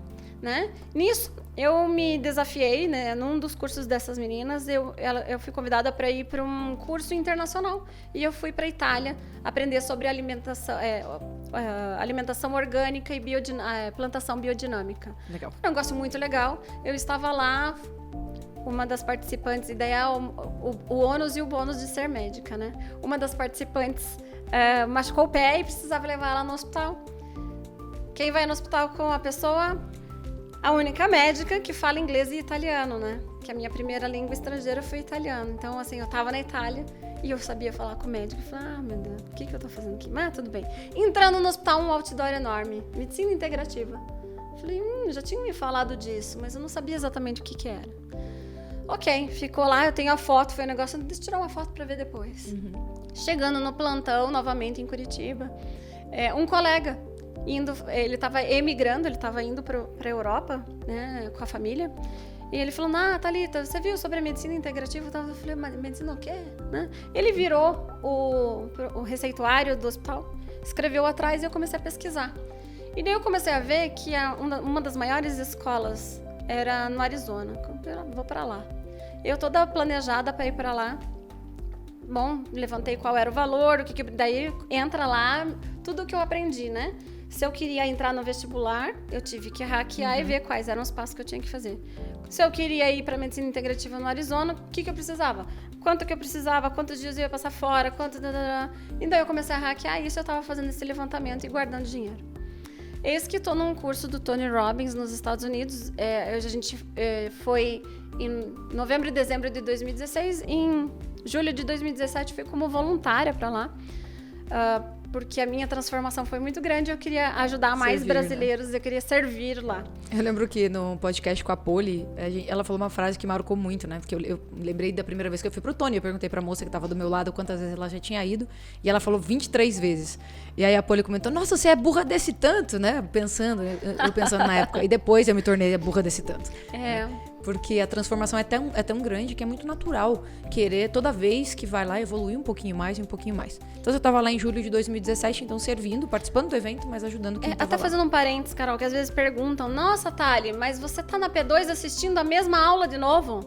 né? Nisso, eu me desafiei, né? Num dos cursos dessas meninas, eu fui convidada para ir para um curso internacional. E eu fui para a Itália aprender sobre alimentação, alimentação orgânica e plantação biodinâmica. Legal. É um negócio muito legal. Eu estava lá, uma das participantes, e daí o ônus e o bônus de ser médica, né? Uma das participantes machucou o pé e precisava levar ela no hospital. Quem vai no hospital com a pessoa? A única médica que fala inglês e italiano, né? Que a minha primeira língua estrangeira foi italiano. Então, assim, eu tava na Itália e eu sabia falar com o médico. Eu falei, meu Deus, o que eu tô fazendo aqui? Mas tudo bem. Entrando no hospital, um outdoor enorme. Medicina integrativa. Falei, já tinha me falado disso, mas eu não sabia exatamente o que era. Ok, ficou lá, eu tenho a foto, foi um negócio, deixa eu tirar uma foto pra ver depois. Chegando no plantão, novamente em Curitiba, um colega ele estava emigrando, ele estava indo para a Europa, né, com a família. E ele falou, Thalita, você viu sobre a medicina integrativa? Eu falei, mas medicina o quê? Né? Ele virou o receituário do hospital, escreveu atrás e eu comecei a pesquisar. E daí eu comecei a ver que uma das maiores escolas era no Arizona. Vou para lá. Eu toda planejada para ir para lá. Bom, levantei qual era o valor, daí entra lá tudo o que eu aprendi, né? Se eu queria entrar no vestibular, eu tive que hackear e ver quais eram os passos que eu tinha que fazer. Se eu queria ir para medicina integrativa no Arizona, o que eu precisava? Quanto que eu precisava? Quantos dias eu ia passar fora? E daí eu comecei a hackear isso, eu estava fazendo esse levantamento e guardando dinheiro. Eis que estou num curso do Tony Robbins nos Estados Unidos. A gente foi em novembro e dezembro de 2016. Em julho de 2017 fui como voluntária para lá. Porque a minha transformação foi muito grande, eu queria ajudar mais brasileiros, né? Eu queria servir lá. Eu lembro que no podcast com a Poli, ela falou uma frase que marcou muito, né? Porque eu lembrei da primeira vez que eu fui pro Tony, eu perguntei pra moça que tava do meu lado quantas vezes ela já tinha ido, e ela falou 23 vezes. E aí a Poli comentou, nossa, você é burra desse tanto, né? Eu pensando na época. E depois eu me tornei burra desse tanto. Porque a transformação é tão grande que é muito natural querer, toda vez que vai lá, evoluir um pouquinho mais e um pouquinho mais. Então eu tava lá em julho de 2017, então servindo, participando do evento, mas ajudando quem tava até lá. Fazendo um parênteses, Carol, que às vezes perguntam, nossa, Thali, mas você tá na P2 assistindo a mesma aula de novo?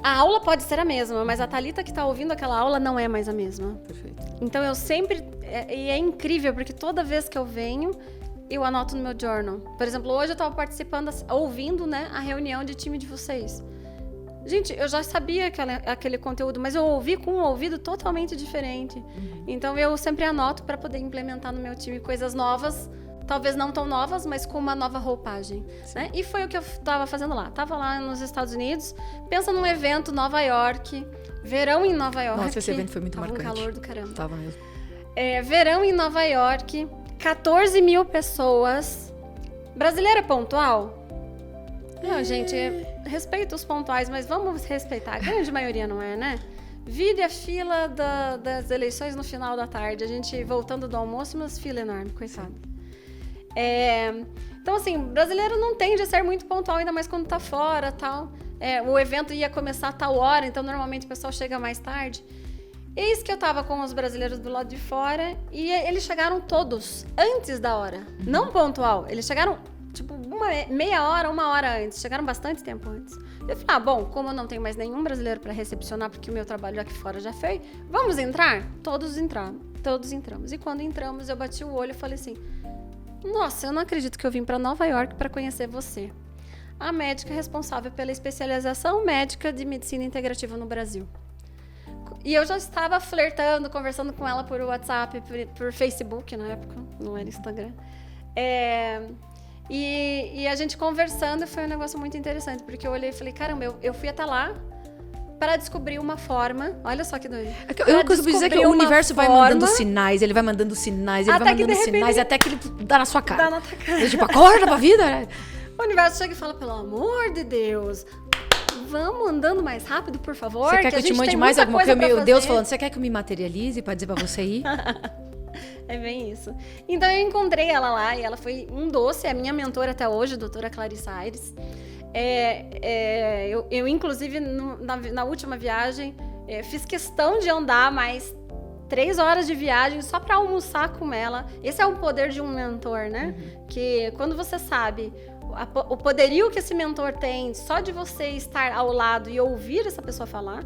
A aula pode ser a mesma, mas a Thalita que tá ouvindo aquela aula não é mais a mesma. Perfeito. Então eu sempre... E é incrível, porque toda vez que eu venho, eu anoto no meu journal. Por exemplo, hoje eu estava participando, ouvindo, né, a reunião de time de vocês. Gente, eu já sabia aquele conteúdo, mas eu ouvi com um ouvido totalmente diferente. Então eu sempre anoto para poder implementar no meu time coisas novas, talvez não tão novas, mas com uma nova roupagem, né? E foi o que eu estava fazendo lá. Estava lá nos Estados Unidos, pensa num evento Nova York, verão em Nova York. Nossa, esse evento foi muito marcante. Tava um calor do caramba. Tava mesmo. Verão em Nova York, 14 mil pessoas. Brasileira pontual? Não, gente, respeito os pontuais, mas vamos respeitar. A grande maioria não é, né? Vire a fila das eleições no final da tarde. A gente voltando do almoço, mas fila enorme, coitado. Então, assim, brasileiro não tende a ser muito pontual, ainda mais quando tá fora, tal. O evento ia começar a tal hora, então normalmente o pessoal chega mais tarde. Eis que eu tava com os brasileiros do lado de fora e eles chegaram todos antes da hora. Não pontual, eles chegaram tipo meia hora, uma hora antes. Chegaram bastante tempo antes. Eu falei, bom, como eu não tenho mais nenhum brasileiro para recepcionar, porque o meu trabalho aqui fora já foi, vamos entrar? Todos entramos. E quando entramos, eu bati o olho e falei assim, nossa, eu não acredito que eu vim para Nova York para conhecer você. A médica responsável pela especialização médica de medicina integrativa no Brasil. E eu já estava flertando, conversando com ela por WhatsApp, por Facebook na época, não era Instagram. E a gente conversando, foi um negócio muito interessante, porque eu olhei e falei, caramba, eu fui até lá para descobrir uma forma, olha só que doido. Eu costumo dizer que o universo vai mandando sinais, ele vai mandando sinais, até que ele dá na sua cara. Dá na tua cara. Tipo, acorda pra vida, né? O universo chega e fala, pelo amor de Deus, vamos andando mais rápido, por favor. Você quer que eu te mande mais alguma coisa? Meu Deus falando, você quer que eu me materialize pra dizer pra você ir? É bem isso. Então eu encontrei ela lá e ela foi um doce, é a minha mentora até hoje, a doutora Clarissa Aires. Eu inclusive, na última viagem, fiz questão de andar mais 3 horas de viagem só para almoçar com ela. Esse é o poder de um mentor, né? Que quando você sabe o poderio que esse mentor tem só de você estar ao lado e ouvir essa pessoa falar.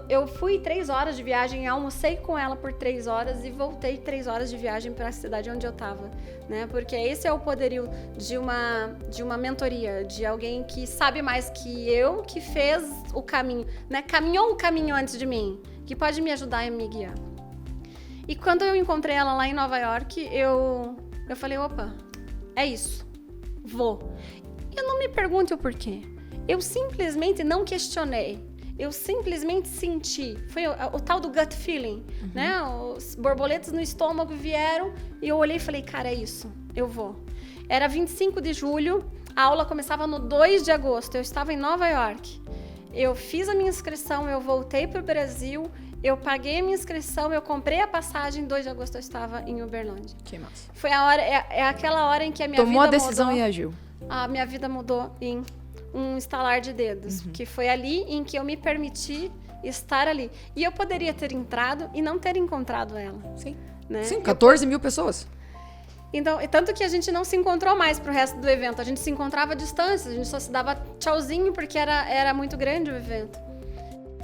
Eu fui 3 horas de viagem, almocei com ela por 3 horas e voltei 3 horas de viagem para a cidade onde eu estava, né? Porque esse é o poderio de uma mentoria, de alguém que sabe mais que eu, que fez o caminho, né? Caminhou o caminho antes de mim, que pode me ajudar e me guiar. E quando eu encontrei ela lá em Nova York, eu falei, opa, é isso, vou. E não me pergunte o porquê. Eu simplesmente não questionei. Eu simplesmente senti, foi o tal do gut feeling, né? Os borboletas no estômago vieram e eu olhei e falei, cara, é isso, eu vou. Era 25 de julho, a aula começava no 2 de agosto, eu estava em Nova York. Eu fiz a minha inscrição, eu voltei para o Brasil, eu paguei a minha inscrição, eu comprei a passagem, 2 de agosto eu estava em Uberlândia. Que massa. Foi a hora, aquela hora em que a minha vida tomou a decisão mudou, e agiu. A minha vida mudou em um estalar de dedos, que foi ali em que eu me permiti estar ali. E eu poderia ter entrado e não ter encontrado ela. Sim. Né? Sim, 14 mil pessoas. Então, tanto que a gente não se encontrou mais pro resto do evento. A gente se encontrava à distância, a gente só se dava tchauzinho porque era muito grande o evento.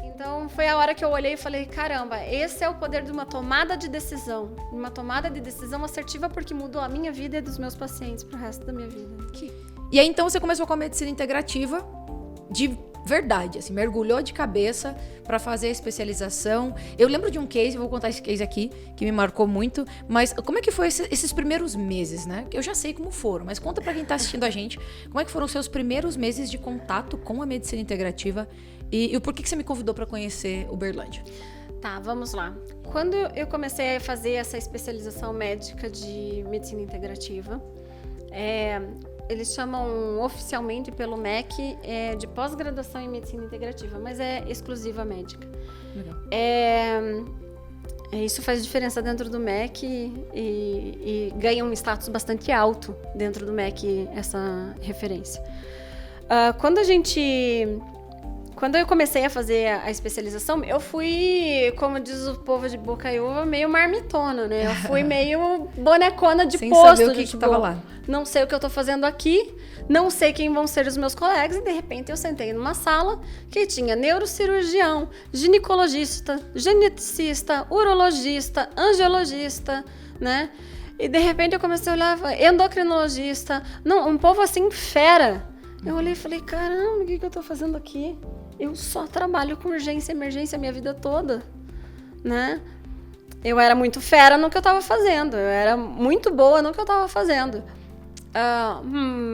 Então, foi a hora que eu olhei e falei, caramba, esse é o poder de uma tomada de decisão. Uma tomada de decisão assertiva porque mudou a minha vida e dos meus pacientes pro resto da minha vida. E aí, então, você começou com a medicina integrativa de verdade, assim, mergulhou de cabeça para fazer a especialização. Eu lembro de um case, vou contar esse case aqui, que me marcou muito, mas como é que foi esses primeiros meses, né? Eu já sei como foram, mas conta para quem tá assistindo a gente, como é que foram os seus primeiros meses de contato com a medicina integrativa e o porquê que você me convidou para conhecer Uberlândia? Tá, vamos lá. Quando eu comecei a fazer essa especialização médica de medicina integrativa, eles chamam oficialmente pelo MEC de pós-graduação em medicina integrativa, mas é exclusiva médica. Legal. Isso faz diferença dentro do MEC e ganha um status bastante alto dentro do MEC, essa referência. Quando eu comecei a fazer a especialização, eu fui, como diz o povo de Bocaiúva, meio marmitona, né? Eu fui meio bonecona de sem posto. Saber o que tava lá. Não sei o que eu tô fazendo aqui, não sei quem vão ser os meus colegas, e de repente eu sentei numa sala que tinha neurocirurgião, ginecologista, geneticista, urologista, angiologista, né? E de repente eu comecei a olhar, endocrinologista, um povo assim fera. Eu olhei e falei, caramba, o que eu tô fazendo aqui? Eu só trabalho com urgência e emergência a minha vida toda, né? Eu era muito fera no que eu tava fazendo, eu era muito boa no que eu tava fazendo.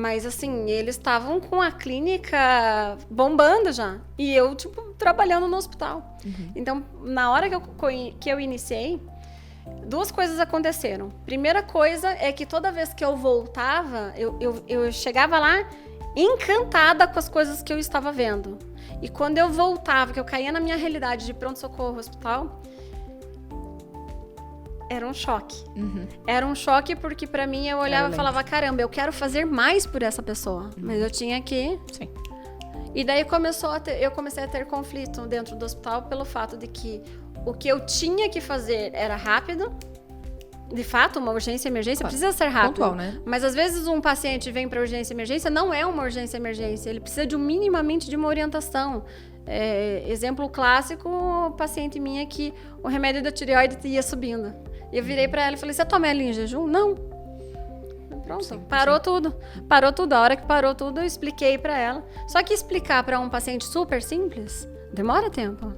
Mas assim, eles estavam com a clínica bombando já. E eu, trabalhando no hospital. Então, na hora que eu iniciei, 2 coisas aconteceram. Primeira coisa é que toda vez que eu voltava, eu chegava lá encantada com as coisas que eu estava vendo. E quando eu voltava, que eu caía na minha realidade de pronto-socorro hospital, era um choque. Era um choque porque pra mim eu olhava e falava, caramba, eu quero fazer mais por essa pessoa. Mas eu tinha que... Sim. E daí eu comecei a ter conflito dentro do hospital pelo fato de que o que eu tinha que fazer era rápido. De fato, uma urgência e emergência precisa ser rápido. Pontual, né? Mas às vezes um paciente vem para urgência e emergência, não é uma urgência e emergência. Ele precisa minimamente de uma orientação. Exemplo clássico, o paciente minha que o remédio da tireoide ia subindo. E eu virei para ela e falei, você toma ela em jejum? Não. Pronto, sim, parou tudo. Parou tudo. A hora que parou tudo, eu expliquei para ela. Só que explicar para um paciente super simples, demora tempo.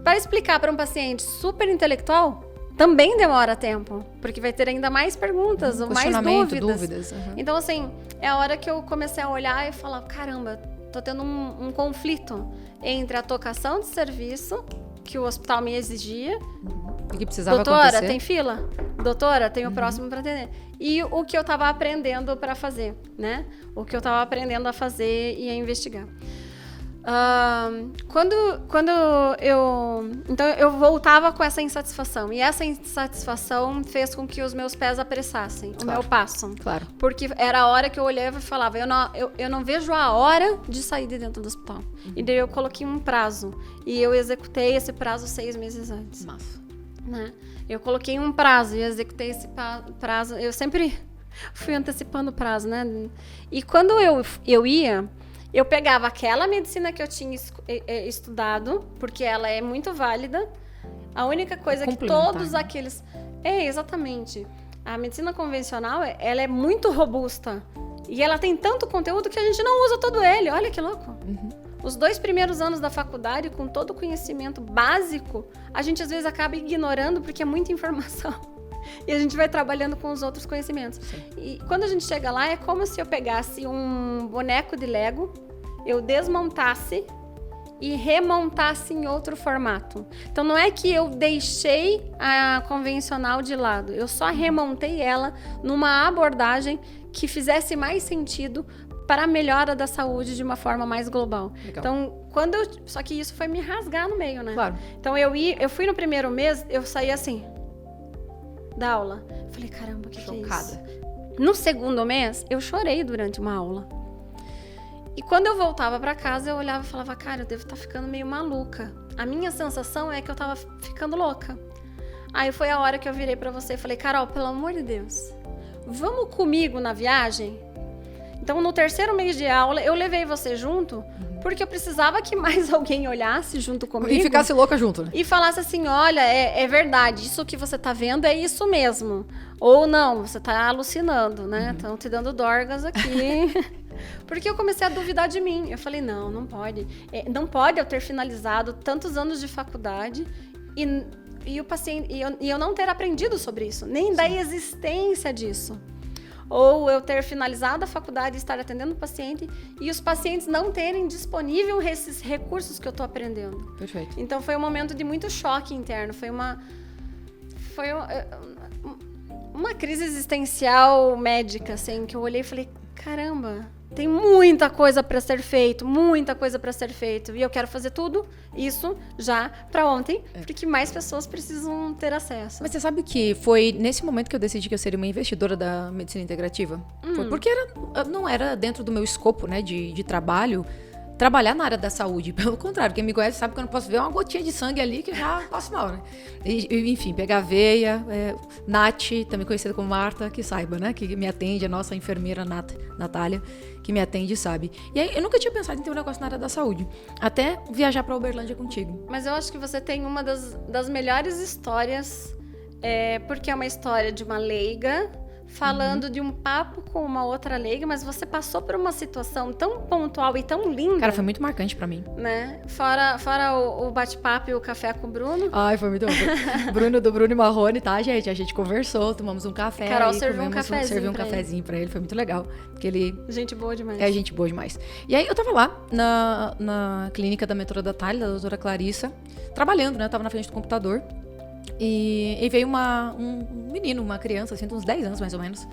Para explicar para um paciente super intelectual, também demora tempo, porque vai ter ainda mais perguntas, ou mais dúvidas. Então, assim, é a hora que eu comecei a olhar e falar, caramba, tô tendo um conflito entre a tocação de serviço, que o hospital me exigia. E que precisava Doutora, acontecer. tem fila? Doutora, tem o próximo para atender. E o que eu tava aprendendo para fazer, né? O que eu tava aprendendo a fazer e a investigar. Quando então eu voltava com essa insatisfação, e essa insatisfação fez com que os meus pés apressassem o meu passo. Claro. Porque era a hora que eu olhava e falava, eu não vejo a hora de sair de dentro do hospital. E daí eu coloquei um prazo, e eu executei esse prazo 6 meses antes. Massa. Né? Eu coloquei um prazo e executei esse prazo. Eu sempre fui antecipando o prazo, né? E quando eu ia, eu pegava aquela medicina que eu tinha estudado, porque ela é muito válida. A única coisa que todos aqueles... exatamente. A medicina convencional, ela é muito robusta. E ela tem tanto conteúdo que a gente não usa todo ele. Olha que louco. Os 2 primeiros anos da faculdade, com todo o conhecimento básico, a gente às vezes acaba ignorando porque é muita informação. E a gente vai trabalhando com os outros conhecimentos. Sim. E quando a gente chega lá, é como se eu pegasse um boneco de Lego, eu desmontasse e remontasse em outro formato. Então não é que eu deixei a convencional de lado, eu só remontei ela numa abordagem que fizesse mais sentido para a melhora da saúde de uma forma mais global. Legal. Então, só que isso foi me rasgar no meio, né? Claro. Então eu fui no primeiro mês, eu saí assim da aula. Falei, caramba, o que é isso? No segundo mês, eu chorei durante uma aula. E quando eu voltava para casa, eu olhava e falava, cara, eu devo estar ficando meio maluca. A minha sensação é que eu tava ficando louca. Aí foi a hora que eu virei para você e falei, Carol, pelo amor de Deus, vamos comigo na viagem? Então, no terceiro mês de aula, eu levei você junto, porque eu precisava que mais alguém olhasse junto comigo. E ficasse louca junto, né? E falasse assim, olha, é verdade, isso que você tá vendo é isso mesmo. Ou não, você tá alucinando, né? Estão te dando dorgas aqui. Porque eu comecei a duvidar de mim. Eu falei, não pode. Não pode eu ter finalizado tantos anos de faculdade e o paciente, e eu não ter aprendido sobre isso, nem da existência disso. Ou eu ter finalizado a faculdade e estar atendendo o paciente e os pacientes não terem disponível esses recursos que eu estou aprendendo. Perfeito. Então, foi um momento de muito choque interno. Foi uma crise existencial médica, assim, que eu olhei e falei, caramba, tem muita coisa para ser feito, e eu quero fazer tudo isso já para ontem, porque mais pessoas precisam ter acesso. Mas você sabe que foi nesse momento que eu decidi que eu seria uma investidora da medicina integrativa? Foi porque não era dentro do meu escopo, né, de trabalho, trabalhar na área da saúde. Pelo contrário, quem me conhece sabe que eu não posso ver uma gotinha de sangue ali que já passo mal, né? Enfim, pegar veia, Nath, também conhecida como Marta, que saiba, né? Que me atende, a nossa enfermeira Natália, que me atende, sabe. E aí, eu nunca tinha pensado em ter um negócio na área da saúde. Até viajar pra Uberlândia contigo. Mas eu acho que você tem uma das melhores histórias, porque é uma história de uma leiga, falando de um papo com uma outra leiga, mas você passou por uma situação tão pontual e tão linda. Cara, foi muito marcante pra mim. Né? Fora o bate-papo e o café com o Bruno. Ai, foi muito bom. Do Bruno e Marrone, tá, gente? A gente conversou, tomamos um café. Carol serviu um cafezinho. Serviu um cafezinho pra ele, foi muito legal. Porque ele... Gente boa demais. Gente boa demais. E aí, eu tava lá, na clínica da metrô da Thalia, da doutora Clarissa, trabalhando, né? Eu tava na frente do computador. E veio um menino, uma criança, assim, de uns 10 anos mais ou menos.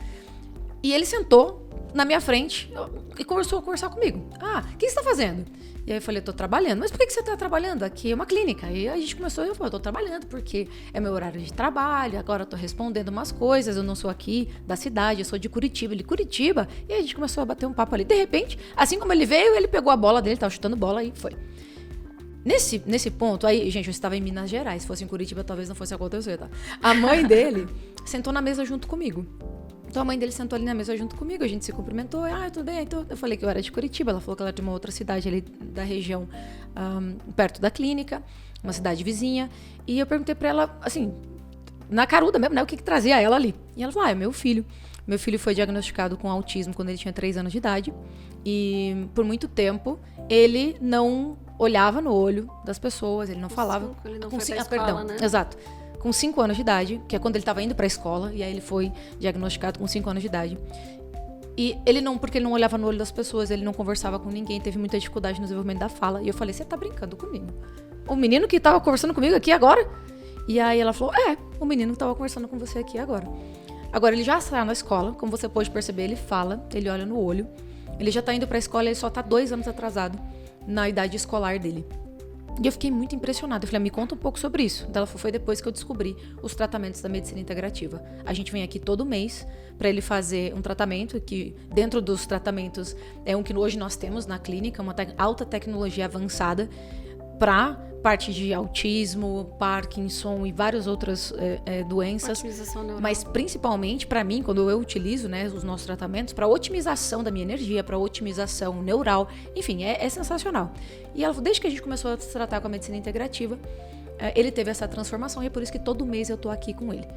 E ele sentou na minha frente e começou a conversar comigo. O que você tá fazendo? E aí eu falei, tô trabalhando. Mas por que você tá trabalhando? Aqui é uma clínica. E aí a gente começou, eu falei, tô trabalhando porque é meu horário de trabalho, agora eu tô respondendo umas coisas, eu não sou aqui da cidade, eu sou de Curitiba. Ele, Curitiba? E aí a gente começou a bater um papo ali. De repente, assim como ele veio, ele pegou a bola dele, tava chutando bola e foi. Nesse ponto, aí, gente, eu estava em Minas Gerais. Se fosse em Curitiba, talvez não fosse acontecer, tá? A mãe dele sentou na mesa junto comigo. Então, a mãe dele sentou ali na mesa junto comigo. A gente se cumprimentou. Tudo bem? Então, eu falei que eu era de Curitiba. Ela falou que ela era de uma outra cidade ali da região, perto da clínica. Uma cidade vizinha. E eu perguntei pra ela, assim, na caruda mesmo, né? O que trazia ela ali. E ela falou, é meu filho. Meu filho foi diagnosticado com autismo quando ele tinha 3 anos de idade. E, por muito tempo, ele não olhava no olho das pessoas, ele não falava. Ele não foi pra escola, né? Exato. Com 5 anos de idade, que é quando ele estava indo pra escola, e aí ele foi diagnosticado com 5 anos de idade. E ele não, porque ele não olhava no olho das pessoas, ele não conversava com ninguém, teve muita dificuldade no desenvolvimento da fala. E eu falei, você tá brincando comigo? O menino que tava conversando comigo aqui agora? E aí ela falou, o menino que tava conversando com você aqui agora. Agora, ele já está na escola, como você pode perceber, ele fala, ele olha no olho. Ele já tá indo pra escola, ele só tá 2 anos atrasado. na idade escolar dele. E eu fiquei muito impressionada. Eu falei, me conta um pouco sobre isso. Então, foi depois que eu descobri os tratamentos da medicina integrativa. A gente vem aqui todo mês para ele fazer um tratamento que, dentro dos tratamentos, é um que hoje nós temos na clínica, uma alta tecnologia avançada para parte de autismo, Parkinson e várias outras doenças. Otimização neural. Mas principalmente para mim, quando eu utilizo, né, os nossos tratamentos, para otimização da minha energia, para otimização neural, enfim, é sensacional. E ela, desde que a gente começou a se tratar com a medicina integrativa, ele teve essa transformação e é por isso que todo mês eu tô aqui com ele.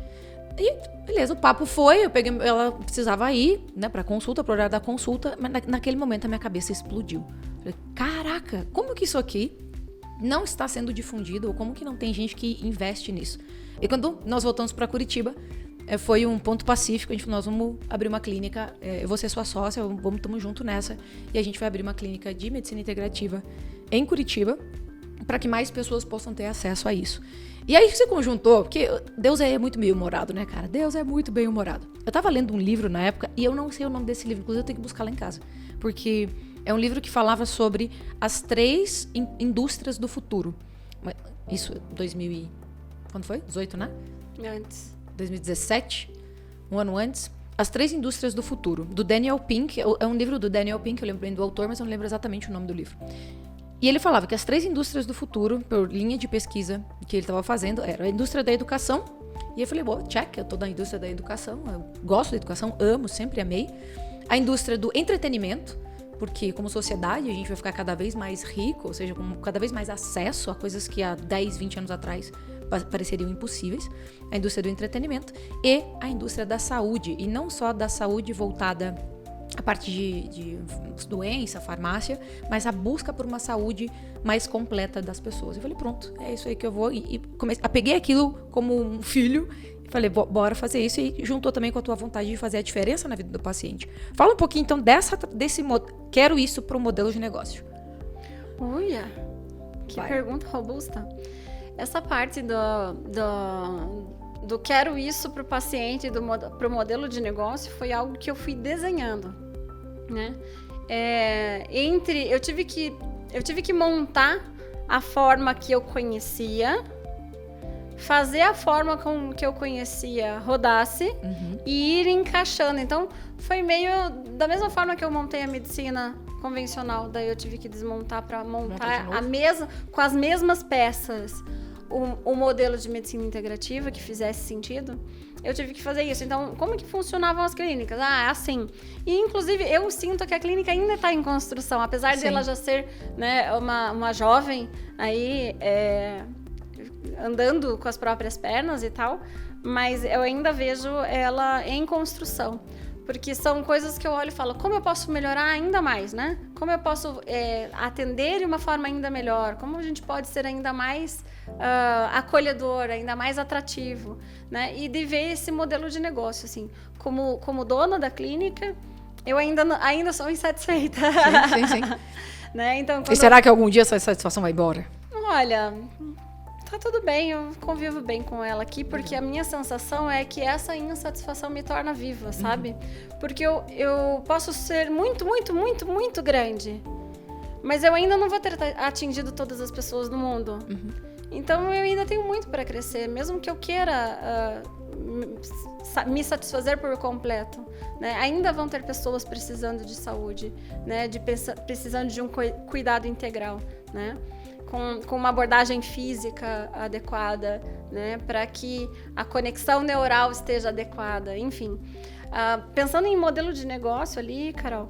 E beleza, o papo foi, ela precisava ir, né, para consulta, pro horário da consulta, mas naquele momento a minha cabeça explodiu. Falei, caraca, como que isso aqui não está sendo difundido, ou como que não tem gente que investe nisso? E quando nós voltamos para Curitiba, foi um ponto pacífico, a gente falou, nós vamos abrir uma clínica, eu vou ser sua sócia, estamos junto nessa, e a gente vai abrir uma clínica de medicina integrativa em Curitiba, para que mais pessoas possam ter acesso a isso. E aí se conjuntou, porque Deus é muito bem-humorado, né, cara? Deus é muito bem-humorado. Eu tava lendo um livro na época, e eu não sei o nome desse livro, inclusive eu tenho que buscar lá em casa, porque é um livro que falava sobre as 3 indústrias do futuro. Isso, 2000 e... Quando foi? 18, né? Antes. 2017, um ano antes. As 3 indústrias do futuro, do Daniel Pink. É um livro do Daniel Pink, eu lembro bem do autor, mas eu não lembro exatamente o nome do livro. E ele falava que as 3 indústrias do futuro, por linha de pesquisa que ele estava fazendo, era a indústria da educação. E eu falei, check, eu tô na indústria da educação, eu gosto da educação, amo, sempre amei. A indústria do entretenimento, porque como sociedade a gente vai ficar cada vez mais rico, ou seja, com cada vez mais acesso a coisas que há 10, 20 anos atrás pareceriam impossíveis. A indústria do entretenimento e a indústria da saúde. E não só da saúde voltada à parte de doença, farmácia, mas a busca por uma saúde mais completa das pessoas. Eu falei, pronto, é isso aí que eu vou. E peguei aquilo como um filho. Falei, bora fazer isso, e juntou também com a tua vontade de fazer a diferença na vida do paciente. Fala um pouquinho, então, desse quero isso para o modelo de negócio. Uia, que pergunta robusta. Essa parte do quero isso para o paciente, para o modelo de negócio, foi algo que eu fui desenhando, né? Eu tive que montar a forma que eu conhecia, fazer a forma com que eu conhecia rodasse e ir encaixando. Então, foi meio da mesma forma que eu montei a medicina convencional, daí eu tive que desmontar para montar com as mesmas peças o modelo de medicina integrativa que fizesse sentido. Eu tive que fazer isso. Então, como que funcionavam as clínicas? Assim. E, inclusive, eu sinto que a clínica ainda está em construção, apesar dela já ser, né, uma jovem aí, andando com as próprias pernas e tal, mas eu ainda vejo ela em construção, porque são coisas que eu olho e falo, como eu posso melhorar ainda mais, né? Como eu posso atender de uma forma ainda melhor? Como a gente pode ser ainda mais acolhedor, ainda mais atrativo, né? E de ver esse modelo de negócio, assim, como dona da clínica, eu ainda sou insatisfeita. Sim. Né? Então, e será que algum dia essa satisfação vai embora? Olha, tá tudo bem, eu convivo bem com ela aqui, porque a minha sensação é que essa insatisfação me torna viva, sabe? Porque eu posso ser muito, muito, muito, muito grande, mas eu ainda não vou ter atingido todas as pessoas do mundo. Então eu ainda tenho muito para crescer, mesmo que eu queira me satisfazer por completo, né? Ainda vão ter pessoas precisando de saúde, né? Precisando de um cuidado integral, né? Com uma abordagem física adequada, né? Para que a conexão neural esteja adequada, enfim. Pensando em modelo de negócio ali, Carol,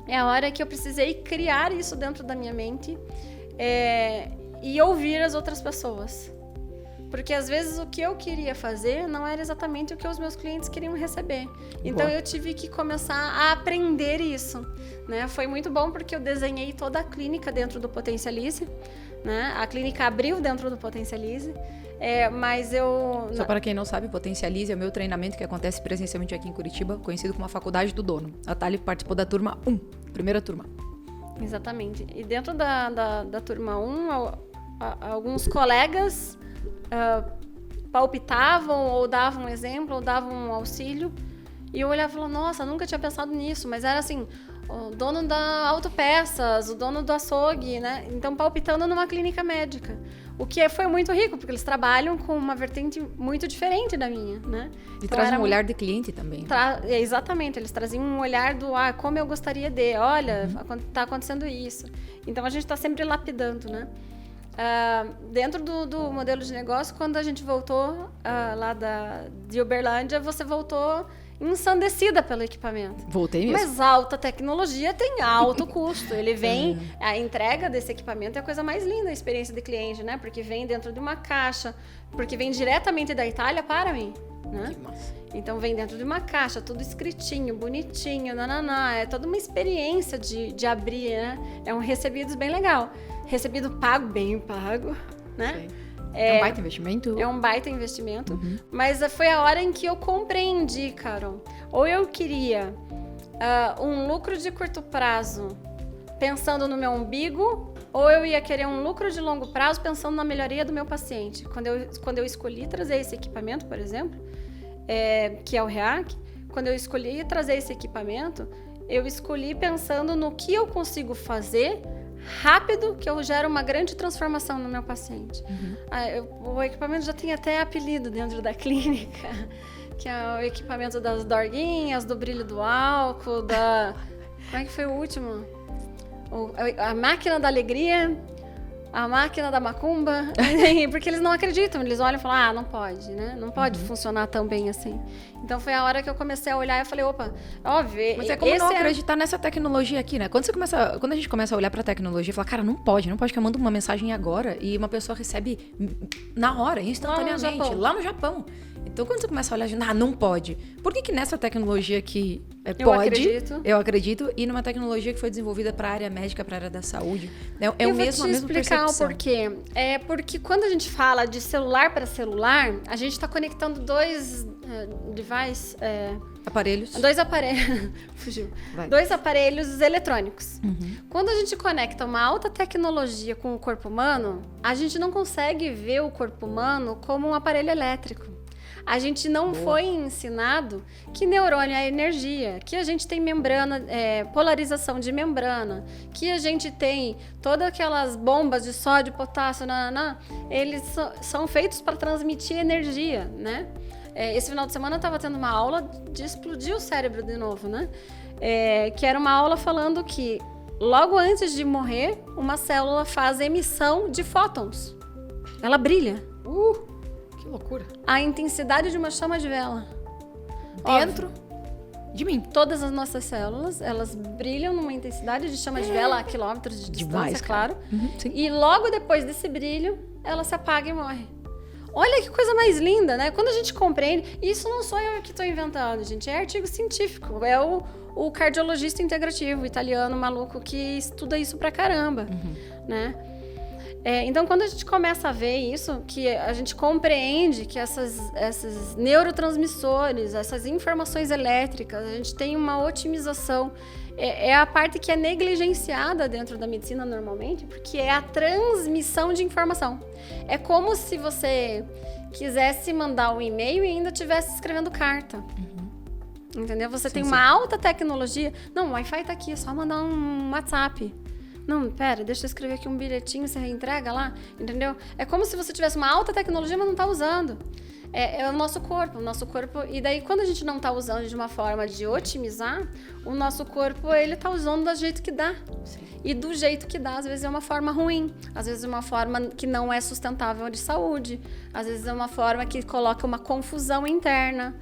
é a hora que eu precisei criar isso dentro da minha mente e ouvir as outras pessoas. Porque às vezes o que eu queria fazer não era exatamente o que os meus clientes queriam receber. Então eu tive que começar a aprender isso, né? Foi muito bom porque eu desenhei toda a clínica dentro do Potencialize, né? A clínica abriu dentro do Potencialize, mas eu... Só para quem não sabe, Potencialize é o meu treinamento que acontece presencialmente aqui em Curitiba, conhecido como a Faculdade do Dono. A Thali participou da turma 1, primeira turma. Exatamente. E dentro da turma 1, alguns colegas palpitavam ou davam um exemplo ou davam um auxílio, e eu olhava e falava, nossa, nunca tinha pensado nisso, mas era assim, o dono da autopeças, o dono do açougue, né? Então, palpitando numa clínica médica. O que foi muito rico, porque eles trabalham com uma vertente muito diferente da minha, né? E então, traz um olhar de cliente também. Exatamente, eles traziam um olhar do, como eu gostaria de, olha, tá acontecendo isso. Então, a gente está sempre lapidando, né? Dentro do modelo de negócio, quando a gente voltou lá de Uberlândia, você voltou ensandecida pelo equipamento. Voltei mesmo. Mas alta tecnologia tem alto custo. Ele vem, a entrega desse equipamento é a coisa mais linda, a experiência de cliente, né? Porque vem dentro de uma caixa, porque vem diretamente da Itália para mim, né? Que massa. Então vem dentro de uma caixa, tudo escritinho, bonitinho, nananá. É toda uma experiência de abrir, né? É um recebidos bem legal. Recebido pago, bem pago, né? Sim. É um baita investimento? É um baita investimento. Mas foi a hora em que eu compreendi, Carol. Ou eu queria um lucro de curto prazo pensando no meu umbigo, ou eu ia querer um lucro de longo prazo pensando na melhoria do meu paciente. Quando eu escolhi trazer esse equipamento, por exemplo, que é o REAC, quando eu escolhi trazer esse equipamento, eu escolhi pensando no que eu consigo fazer rápido, que eu gero uma grande transformação no meu paciente. O equipamento já tem até apelido dentro da clínica, que é o equipamento das dorguinhas, do brilho do álcool, como é que foi o último? A máquina da alegria, a máquina da macumba, porque eles não acreditam, eles olham e falam, não pode, né? Não pode funcionar tão bem assim. Então foi a hora que eu comecei a olhar e falei, opa, óbvio. Mas é como não acreditar nessa tecnologia aqui, né? Quando a gente começa a olhar pra tecnologia e fala, cara, não pode que eu mando uma mensagem agora e uma pessoa recebe na hora, instantaneamente, lá no Japão. Então, quando você começa a olhar, não pode. Por que nessa tecnologia que pode, eu acredito, e numa tecnologia que foi desenvolvida para a área médica, para a área da saúde, a mesma percepção? Eu vou te explicar o porquê. É porque quando a gente fala de celular para celular, a gente está conectando dois devices... Aparelhos. Dois aparelhos... Fugiu. Dois aparelhos eletrônicos. Quando a gente conecta uma alta tecnologia com o corpo humano, a gente não consegue ver o corpo humano como um aparelho elétrico. A gente não foi ensinado que neurônio é energia, que a gente tem membrana, polarização de membrana, que a gente tem todas aquelas bombas de sódio, potássio, eles são feitos para transmitir energia, né? Esse final de semana eu estava tendo uma aula de explodir o cérebro de novo, né? Que era uma aula falando que logo antes de morrer, uma célula faz emissão de fótons. Ela brilha. Que loucura. A intensidade de uma chama de vela. Dentro de mim. Todas as nossas células, elas brilham numa intensidade de chama de vela a quilômetros de distância, demais, claro. Sim. E logo depois desse brilho, ela se apaga e morre. Olha que coisa mais linda, né? Quando a gente compreende... Isso não sou eu que estou inventando, gente. É artigo científico. É o cardiologista integrativo italiano maluco que estuda isso pra caramba, né? Então, quando a gente começa a ver isso, que a gente compreende que esses neurotransmissores, essas informações elétricas, a gente tem uma otimização. É a parte que é negligenciada dentro da medicina normalmente, porque é a transmissão de informação. É como se você quisesse mandar um e-mail e ainda estivesse escrevendo carta. Entendeu? Você tem uma alta tecnologia. Não, o Wi-Fi tá aqui, é só mandar um WhatsApp. Não, pera, deixa eu escrever aqui um bilhetinho, você entrega lá, entendeu? É como se você tivesse uma alta tecnologia, mas não tá usando. É o nosso corpo. E daí, quando a gente não tá usando de uma forma de otimizar, o nosso corpo, ele tá usando do jeito que dá. Sim. E do jeito que dá, às vezes é uma forma ruim, às vezes é uma forma que não é sustentável de saúde, às vezes é uma forma que coloca uma confusão interna,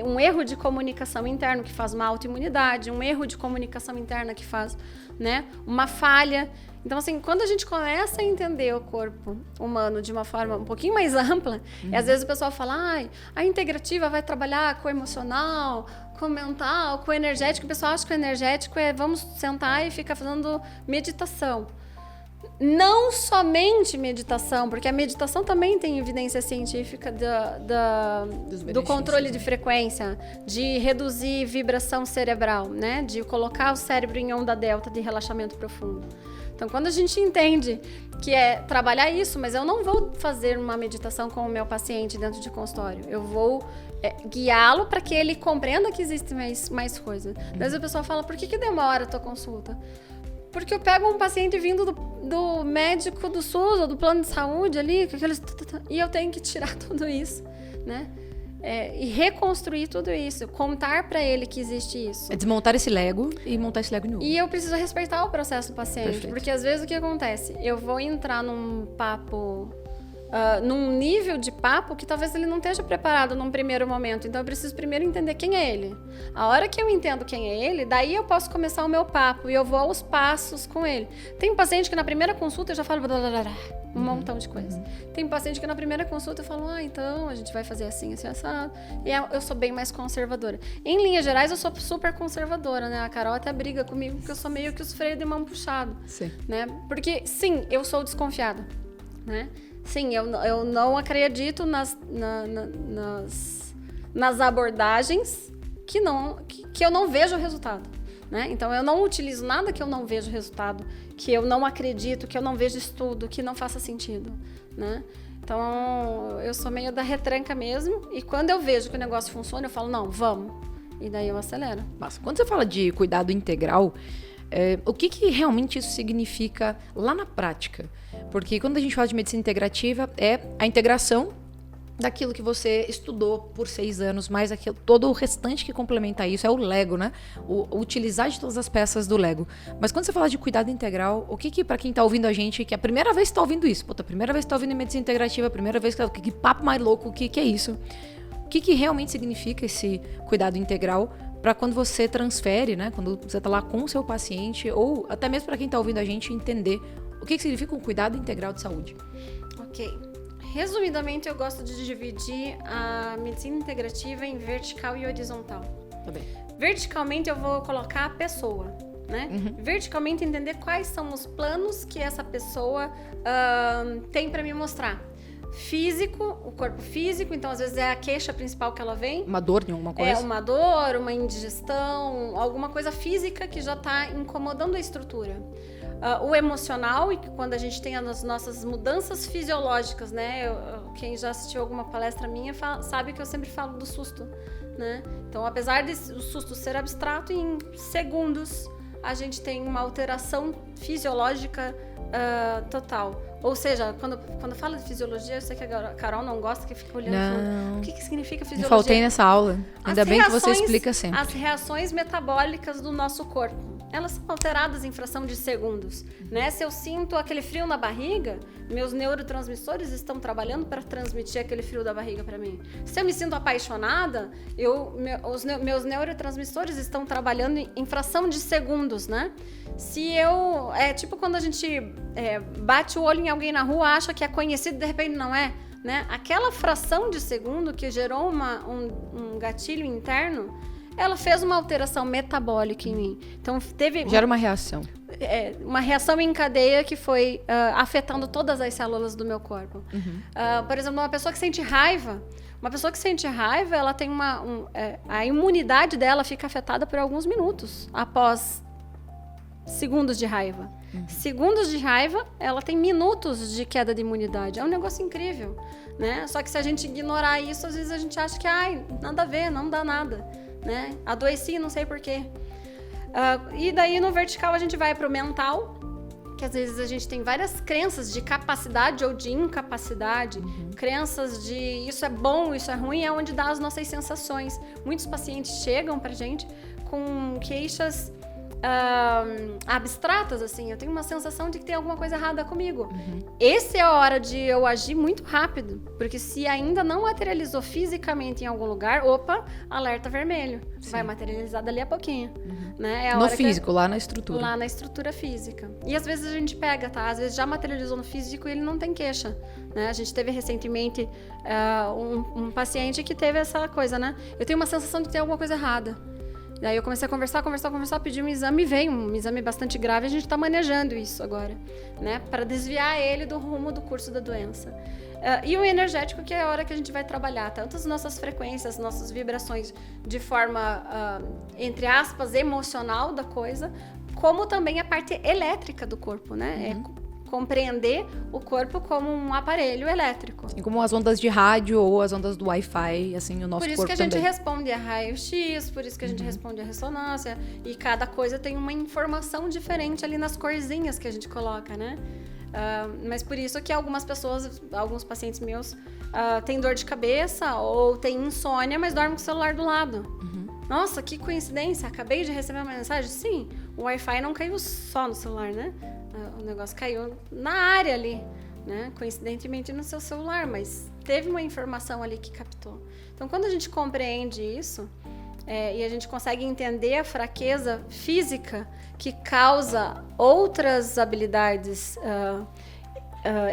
um erro de comunicação interno que faz uma autoimunidade, um erro de comunicação interna que faz, né, uma falha. Então, assim, quando a gente começa a entender o corpo humano de uma forma um pouquinho mais ampla, e às vezes o pessoal fala, a integrativa vai trabalhar com o emocional, com o mental, com o energético. O pessoal acha que o energético vamos sentar e ficar fazendo meditação. Não somente meditação, porque a meditação também tem evidência científica do controle de frequência, de reduzir vibração cerebral, né? De colocar o cérebro em onda delta de relaxamento profundo. Então, quando a gente entende que é trabalhar isso, mas eu não vou fazer uma meditação com o meu paciente dentro de consultório. Eu vou guiá-lo para que ele compreenda que existem mais coisas. Às vezes a pessoa fala, por que demora a tua consulta? Porque eu pego um paciente vindo do médico do SUS ou do plano de saúde ali, e eu tenho que tirar tudo isso, né? E reconstruir tudo isso, contar para ele que existe isso. É desmontar esse Lego e montar esse Lego novo. E eu preciso respeitar o processo do paciente. Perfeito. Porque às vezes o que acontece? Eu vou entrar num papo, num nível de papo que talvez ele não esteja preparado num primeiro momento. Então eu preciso primeiro entender quem é ele. A hora que eu entendo quem é ele, daí eu posso começar o meu papo e eu vou aos passos com ele. Tem paciente que na primeira consulta eu já falo um montão de coisas. Tem paciente que na primeira consulta eu falo, então a gente vai fazer assim, assim, assado. E eu sou bem mais conservadora. Em linhas gerais, eu sou super conservadora, né? A Carol até briga comigo porque eu sou meio que os freios de mão puxado. Sim. Né? Porque, sim, eu sou desconfiada, né? Sim, eu não acredito nas abordagens que eu não vejo o resultado. Né? Então, eu não utilizo nada que eu não vejo resultado, que eu não acredito, que eu não vejo estudo, que não faça sentido. Né? Então, eu sou meio da retranca mesmo, e quando eu vejo que o negócio funciona, eu falo, não, vamos. E daí eu acelero. Mas quando você fala de cuidado integral, o que realmente isso significa lá na prática? Porque quando a gente fala de medicina integrativa, é a integração daquilo que você estudou por 6 anos, mais todo o restante que complementa isso, é o Lego, né? O utilizar de todas as peças do Lego. Mas quando você fala de cuidado integral, o que para quem tá ouvindo a gente, que é a primeira vez que tá ouvindo isso, a primeira vez que tá ouvindo medicina integrativa, a primeira vez que papo mais louco, o que é isso? O que realmente significa esse cuidado integral para quando você transfere, né? Quando você tá lá com o seu paciente, ou até mesmo para quem tá ouvindo a gente entender o que significa um cuidado integral de saúde. Ok. Resumidamente, eu gosto de dividir a medicina integrativa em vertical e horizontal. Tá bem. Verticalmente, eu vou colocar a pessoa, né? Verticalmente, entender quais são os planos que essa pessoa tem para me mostrar. Físico, o corpo físico, então às vezes é a queixa principal que ela vem. Uma dor de alguma coisa? É uma dor, uma indigestão, alguma coisa física que já está incomodando a estrutura. O emocional, e quando a gente tem as nossas mudanças fisiológicas, né? Quem já assistiu alguma palestra minha sabe que eu sempre falo do susto, né? Então, apesar de o susto ser abstrato, em segundos a gente tem uma alteração fisiológica total. Ou seja, quando fala de fisiologia, eu sei que a Carol não gosta, que fica olhando e falando, o que significa fisiologia? Me faltei nessa aula. Ainda bem que você explica sempre. As reações metabólicas do nosso corpo, elas são alteradas em fração de segundos, né? Se eu sinto aquele frio na barriga, meus neurotransmissores estão trabalhando para transmitir aquele frio da barriga para mim. Se eu me sinto apaixonada, os meus neurotransmissores estão trabalhando em fração de segundos, né? Se eu... É tipo quando a gente bate o olho em alguém na rua, acha que é conhecido e de repente não é, né? Aquela fração de segundo que gerou um gatilho interno, ela fez uma alteração metabólica em mim. Então, gera uma reação. Uma reação em cadeia que foi afetando todas as células do meu corpo. Por exemplo, uma pessoa que sente raiva, ela tem a imunidade dela fica afetada por alguns minutos após segundos de raiva. Segundos de raiva, ela tem minutos de queda de imunidade. É um negócio incrível, né? Só que se a gente ignorar isso, às vezes a gente acha que nada a ver, não dá nada, né? Adoeci, não sei porquê. E daí no vertical a gente vai pro mental, que às vezes a gente tem várias crenças de capacidade ou de incapacidade, crenças de isso é bom, isso é ruim, é onde dá as nossas sensações. Muitos pacientes chegam pra gente com queixas abstratas, assim, eu tenho uma sensação de que tem alguma coisa errada comigo. Essa é a hora de eu agir muito rápido, porque se ainda não materializou fisicamente em algum lugar, alerta vermelho. Sim. Vai materializar dali a pouquinho. Né? É a no hora físico, lá na estrutura. Lá na estrutura física. E às vezes a gente pega, tá? Às vezes já materializou no físico e ele não tem queixa, né? A gente teve recentemente um paciente que teve essa coisa, né? Eu tenho uma sensação de que tem alguma coisa errada. Daí eu comecei a conversar, pedi um exame, veio um exame bastante grave, a gente está manejando isso agora, né? Para desviar ele do rumo do curso da doença. E o energético, que é a hora que a gente vai trabalhar tanto as nossas frequências, nossas vibrações de forma, entre aspas, emocional da coisa, como também a parte elétrica do corpo, né? compreender o corpo como um aparelho elétrico. Assim como as ondas de rádio ou as ondas do Wi-Fi, assim, o nosso corpo também. Por isso que a gente responde a raio-x, por isso que a gente responde a ressonância, e cada coisa tem uma informação diferente ali nas corzinhas que a gente coloca, né? Mas por isso que algumas pessoas, alguns pacientes meus, têm dor de cabeça ou têm insônia, mas dormem com o celular do lado. Nossa, que coincidência, acabei de receber uma mensagem. Sim, o Wi-Fi não caiu só no celular, né? O negócio caiu na área ali, né? Coincidentemente no seu celular, mas teve uma informação ali que captou. Então, quando a gente compreende isso, e a gente consegue entender a fraqueza física que causa outras habilidades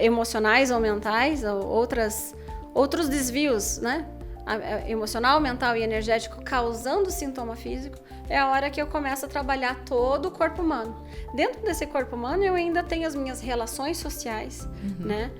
emocionais ou mentais, ou outros desvios, né? Emocional, mental e energético causando sintoma físico, é a hora que eu começo a trabalhar todo o corpo humano. Dentro desse corpo humano, eu ainda tenho as minhas relações sociais, né?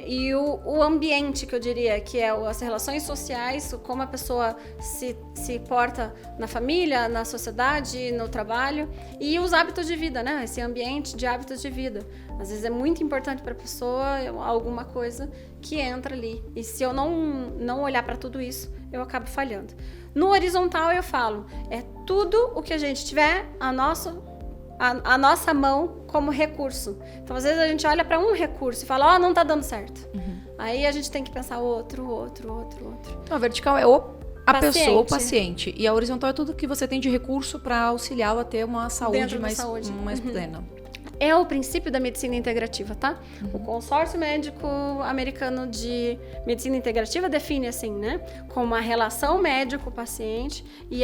E o ambiente, que eu diria, que é as relações sociais, como a pessoa se porta na família, na sociedade, no trabalho, e os hábitos de vida, né? Esse ambiente de hábitos de vida. Às vezes é muito importante para a pessoa alguma coisa que entra ali. E se eu não olhar para tudo isso, eu acabo falhando. No horizontal, eu falo, é tudo o que a gente tiver a nossa mão como recurso. Então, às vezes, a gente olha para um recurso e fala, não tá dando certo. Aí a gente tem que pensar outro. Então, a vertical é a pessoa, o paciente. E a horizontal é tudo que você tem de recurso para auxiliá-lo a ter uma saúde mais plena. É o princípio da medicina integrativa, tá? O consórcio médico americano de medicina integrativa define assim, né? Como a relação médico-paciente e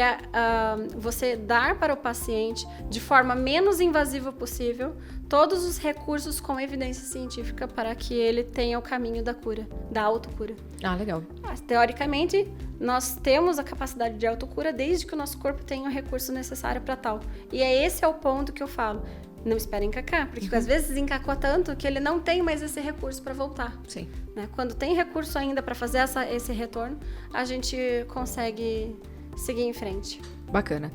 você dar para o paciente, de forma menos invasiva possível, todos os recursos com evidência científica para que ele tenha o caminho da cura, da autocura. Legal. Teoricamente, nós temos a capacidade de autocura desde que o nosso corpo tenha o recurso necessário para tal. E esse é o ponto que eu falo. Não espera encacar, porque às vezes encacou tanto que ele não tem mais esse recurso para voltar. Sim. Né? Quando tem recurso ainda para fazer esse retorno, a gente consegue seguir em frente. Bacana.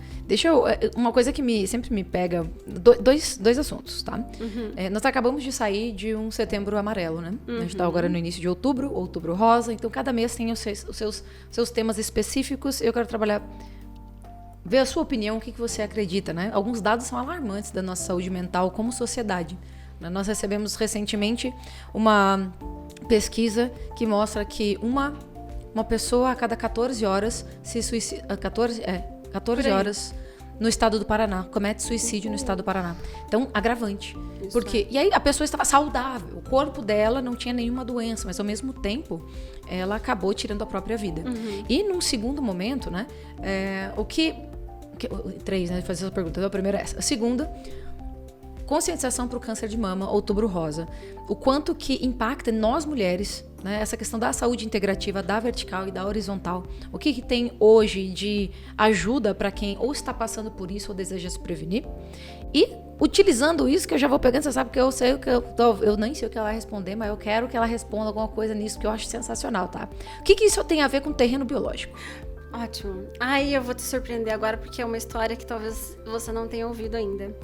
Uma coisa que sempre me pega, dois assuntos, tá? Nós acabamos de sair de um setembro amarelo, né? A gente tá agora no início de outubro rosa, então cada mês tem os seus temas específicos. Eu quero ver a sua opinião, o que você acredita, né? Alguns dados são alarmantes da nossa saúde mental como sociedade. Nós recebemos recentemente uma pesquisa que mostra que uma pessoa a cada 14 horas se suicida... 14 horas no estado do Paraná, comete suicídio no estado do Paraná. Então, agravante. E aí a pessoa estava saudável, o corpo dela não tinha nenhuma doença, mas ao mesmo tempo ela acabou tirando a própria vida. E num segundo momento, né, três, né, fazer essa pergunta. A primeira é essa. A segunda, conscientização para o câncer de mama, outubro rosa. O quanto que impacta nós mulheres, né, essa questão da saúde integrativa, da vertical e da horizontal. O que tem hoje de ajuda para quem ou está passando por isso ou deseja se prevenir. E utilizando isso, que eu já vou pegando, você sabe que eu sei eu nem sei o que ela vai responder, mas eu quero que ela responda alguma coisa nisso que eu acho sensacional, tá? O que isso tem a ver com terreno biológico? Ótimo. Aí eu vou te surpreender agora, porque é uma história que talvez você não tenha ouvido ainda.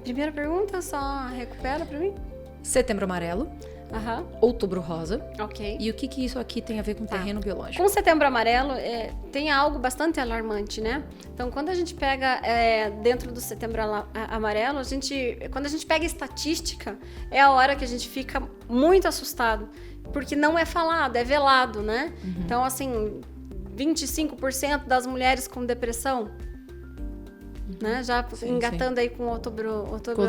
Primeira pergunta, só recupera pra mim. Setembro amarelo. Outubro rosa. Ok. E o que isso aqui tem a ver com terreno biológico? Com setembro amarelo, tem algo bastante alarmante, né? Então, quando a gente pega dentro do setembro amarelo, quando a gente pega estatística, é a hora que a gente fica muito assustado. Porque não é falado, é velado, né? Então, assim, 25% das mulheres com depressão, né? Já engatando aí com outubro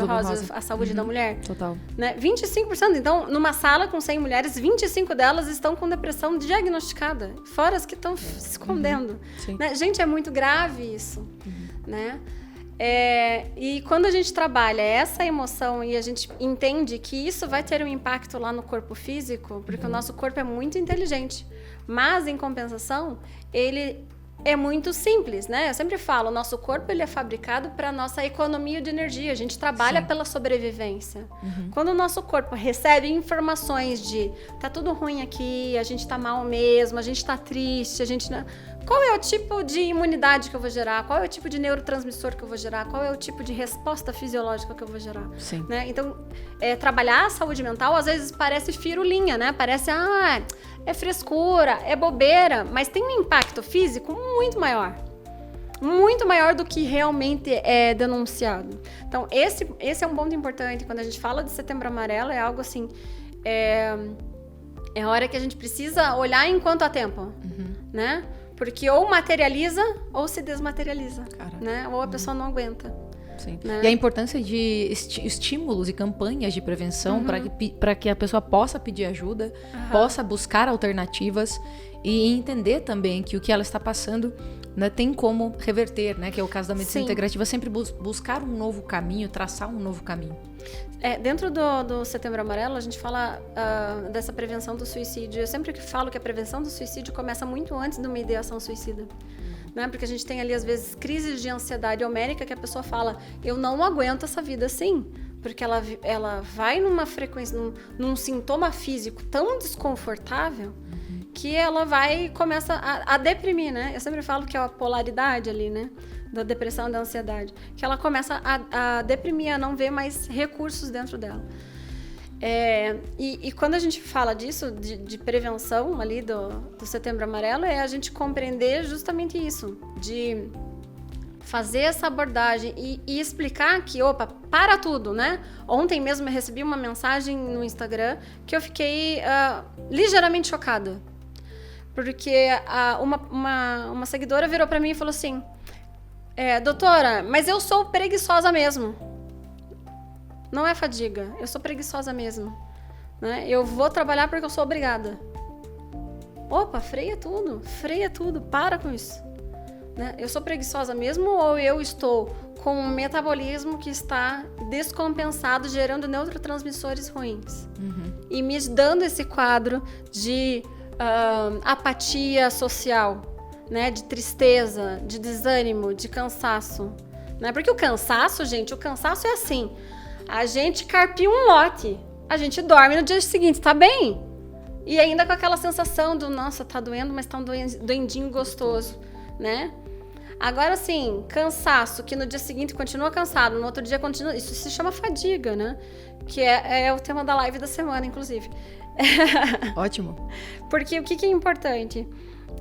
rosa, a saúde da mulher. Total. Né? 25%. Então, numa sala com 100 mulheres, 25 delas estão com depressão diagnosticada. Fora as que estão se escondendo. Né? Gente, é muito grave isso. Né? E quando a gente trabalha essa emoção e a gente entende que isso vai ter um impacto lá no corpo físico, porque o nosso corpo é muito inteligente, mas em compensação, ele é muito simples, né? Eu sempre falo, o nosso corpo ele é fabricado para a nossa economia de energia, a gente trabalha pela sobrevivência. Quando o nosso corpo recebe informações de tá tudo ruim aqui, a gente tá mal mesmo, a gente tá triste, qual é o tipo de imunidade que eu vou gerar, qual é o tipo de neurotransmissor que eu vou gerar, qual é o tipo de resposta fisiológica que eu vou gerar. Sim. Né? Então, trabalhar a saúde mental às vezes parece firulinha, né? Parece, é frescura, é bobeira, mas tem um impacto físico muito maior do que realmente é denunciado. Então, esse é um ponto importante. Quando a gente fala de Setembro Amarelo, é algo assim, é a hora que a gente precisa olhar enquanto há tempo, né? Porque ou materializa ou se desmaterializa, né? Ou a pessoa não aguenta. Sim. Né? E a importância de estímulos e campanhas de prevenção para que a pessoa possa pedir ajuda, possa buscar alternativas e entender também que o que ela está passando, né, tem como reverter, né? Que é o caso da medicina integrativa, sempre buscar um novo caminho, traçar um novo caminho. Dentro do Setembro Amarelo, a gente fala dessa prevenção do suicídio. Eu sempre falo que a prevenção do suicídio começa muito antes de uma ideação suicida. Né? Porque a gente tem ali, às vezes, crises de ansiedade homérica que a pessoa fala, eu não aguento essa vida assim. Porque ela vai numa frequência, num sintoma físico tão desconfortável que ela começa a deprimir, né? Eu sempre falo que é a polaridade ali, né? Da depressão e da ansiedade, que ela começa a deprimir, a não ver mais recursos dentro dela. E quando a gente fala disso, de prevenção ali do Setembro Amarelo, é a gente compreender justamente isso, de fazer essa abordagem e explicar que, para tudo, né? Ontem mesmo eu recebi uma mensagem no Instagram que eu fiquei ligeiramente chocada, porque uma seguidora virou para mim e falou assim, doutora, mas eu sou preguiçosa mesmo. Não é fadiga, eu sou preguiçosa mesmo. Né? Eu vou trabalhar porque eu sou obrigada. Freia tudo, para com isso. Né? Eu sou preguiçosa mesmo ou eu estou com um metabolismo que está descompensado, gerando neurotransmissores ruins? E me dando esse quadro de apatia social, né, de tristeza, de desânimo, de cansaço, né? Porque o cansaço é assim, a gente carpia um lote, a gente dorme no dia seguinte, tá bem? E ainda com aquela sensação do, nossa, tá doendo, mas tá um doendinho gostoso, né? Agora, assim, cansaço, que no dia seguinte continua cansado, no outro dia continua, isso se chama fadiga, né? Que é o tema da live da semana, inclusive. Ótimo. Porque o que é importante?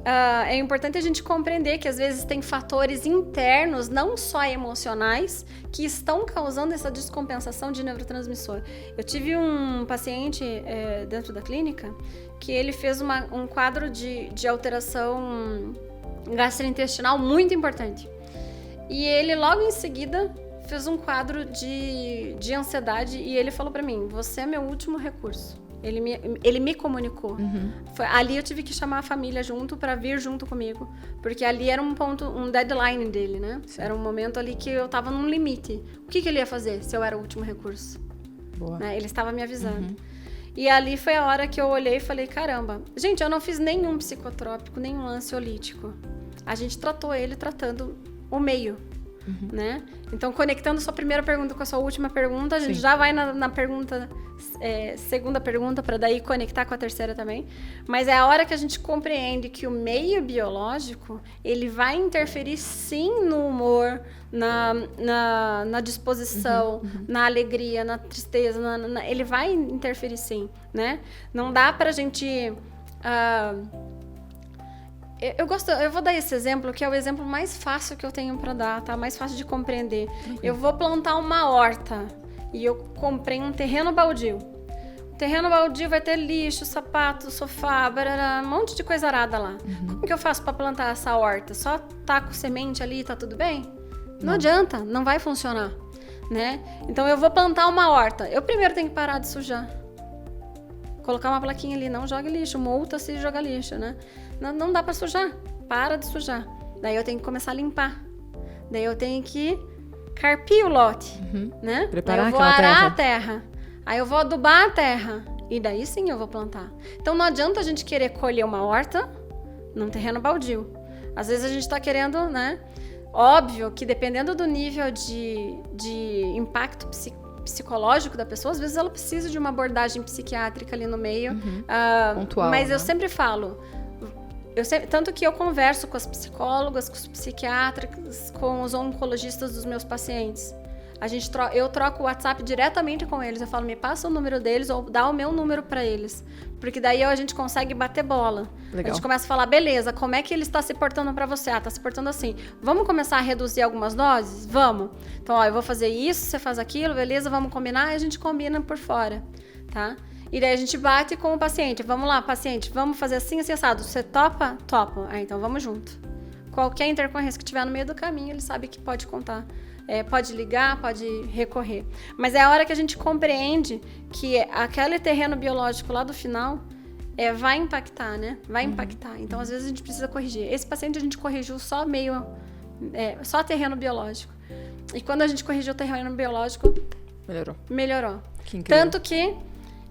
É importante a gente compreender que às vezes tem fatores internos, não só emocionais, que estão causando essa descompensação de neurotransmissor. Eu tive um paciente dentro da clínica que ele fez um quadro de alteração gastrointestinal muito importante. E ele logo em seguida fez um quadro de ansiedade e ele falou para mim, você é meu último recurso. Ele me comunicou. Ali eu tive que chamar a família junto para vir junto comigo, porque ali era um deadline dele, né? Sim. Era um momento ali que eu tava num limite. O que ele ia fazer se eu era o último recurso? Boa. Né? Ele estava me avisando. E ali foi a hora que eu olhei e falei, caramba, gente, eu não fiz nenhum psicotrópico, nenhum ansiolítico. A gente tratou ele tratando o meio. Né? Então, conectando sua primeira pergunta com a sua última pergunta, a gente já vai na pergunta, segunda pergunta, para daí conectar com a terceira também. Mas é a hora que a gente compreende que o meio biológico, ele vai interferir sim no humor, na disposição, na alegria, na tristeza, ele vai interferir sim, né? Não dá pra gente... Eu vou dar esse exemplo, que é o exemplo mais fácil que eu tenho para dar, tá? Mais fácil de compreender. Eu vou plantar uma horta e eu comprei um terreno baldio. O terreno baldio vai ter lixo, sapato, sofá, barará, um monte de coisa arada lá. Como que eu faço para plantar essa horta? Só taco semente ali e tá tudo bem? Não adianta, não vai funcionar, né? Então eu vou plantar uma horta. Eu primeiro tenho que parar de sujar. Colocar uma plaquinha ali, não jogue lixo, multa se joga lixo, né? Não dá pra sujar, para de sujar. Daí eu tenho que começar a limpar. Daí eu tenho que carpir o lote, né? Preparar daí eu vou arar a terra. Aí eu vou adubar a terra. E daí sim eu vou plantar. Então não adianta a gente querer colher uma horta num terreno baldio. Às vezes a gente tá querendo, né? Óbvio que dependendo do nível de impacto psicológico da pessoa, às vezes ela precisa de uma abordagem psiquiátrica ali no meio. Pontual, mas né? eu sempre falo, Tanto que eu converso com as psicólogas, com os psiquiatras, com os oncologistas dos meus pacientes. Eu troco o WhatsApp diretamente com eles. Eu falo, me passa o número deles ou dá o meu número para eles. Porque daí a gente consegue bater bola. Legal. A gente começa a falar, beleza, como é que ele está se portando para você? Tá se portando assim. Vamos começar a reduzir algumas doses? Vamos. Então, eu vou fazer isso, você faz aquilo, beleza, vamos combinar? E a gente combina por fora, tá? E daí a gente bate com o paciente. Vamos lá, paciente, vamos fazer assim, assim, assado. Você topa? Topa. Então vamos junto. Qualquer intercorrência que tiver no meio do caminho, ele sabe que pode contar. Pode ligar, pode recorrer. Mas é a hora que a gente compreende que aquele terreno biológico lá do final vai impactar, né? Vai impactar. Então, às vezes, a gente precisa corrigir. Esse paciente a gente corrigiu só só terreno biológico. E quando a gente corrigiu o terreno biológico, melhorou. Que incrível. Tanto que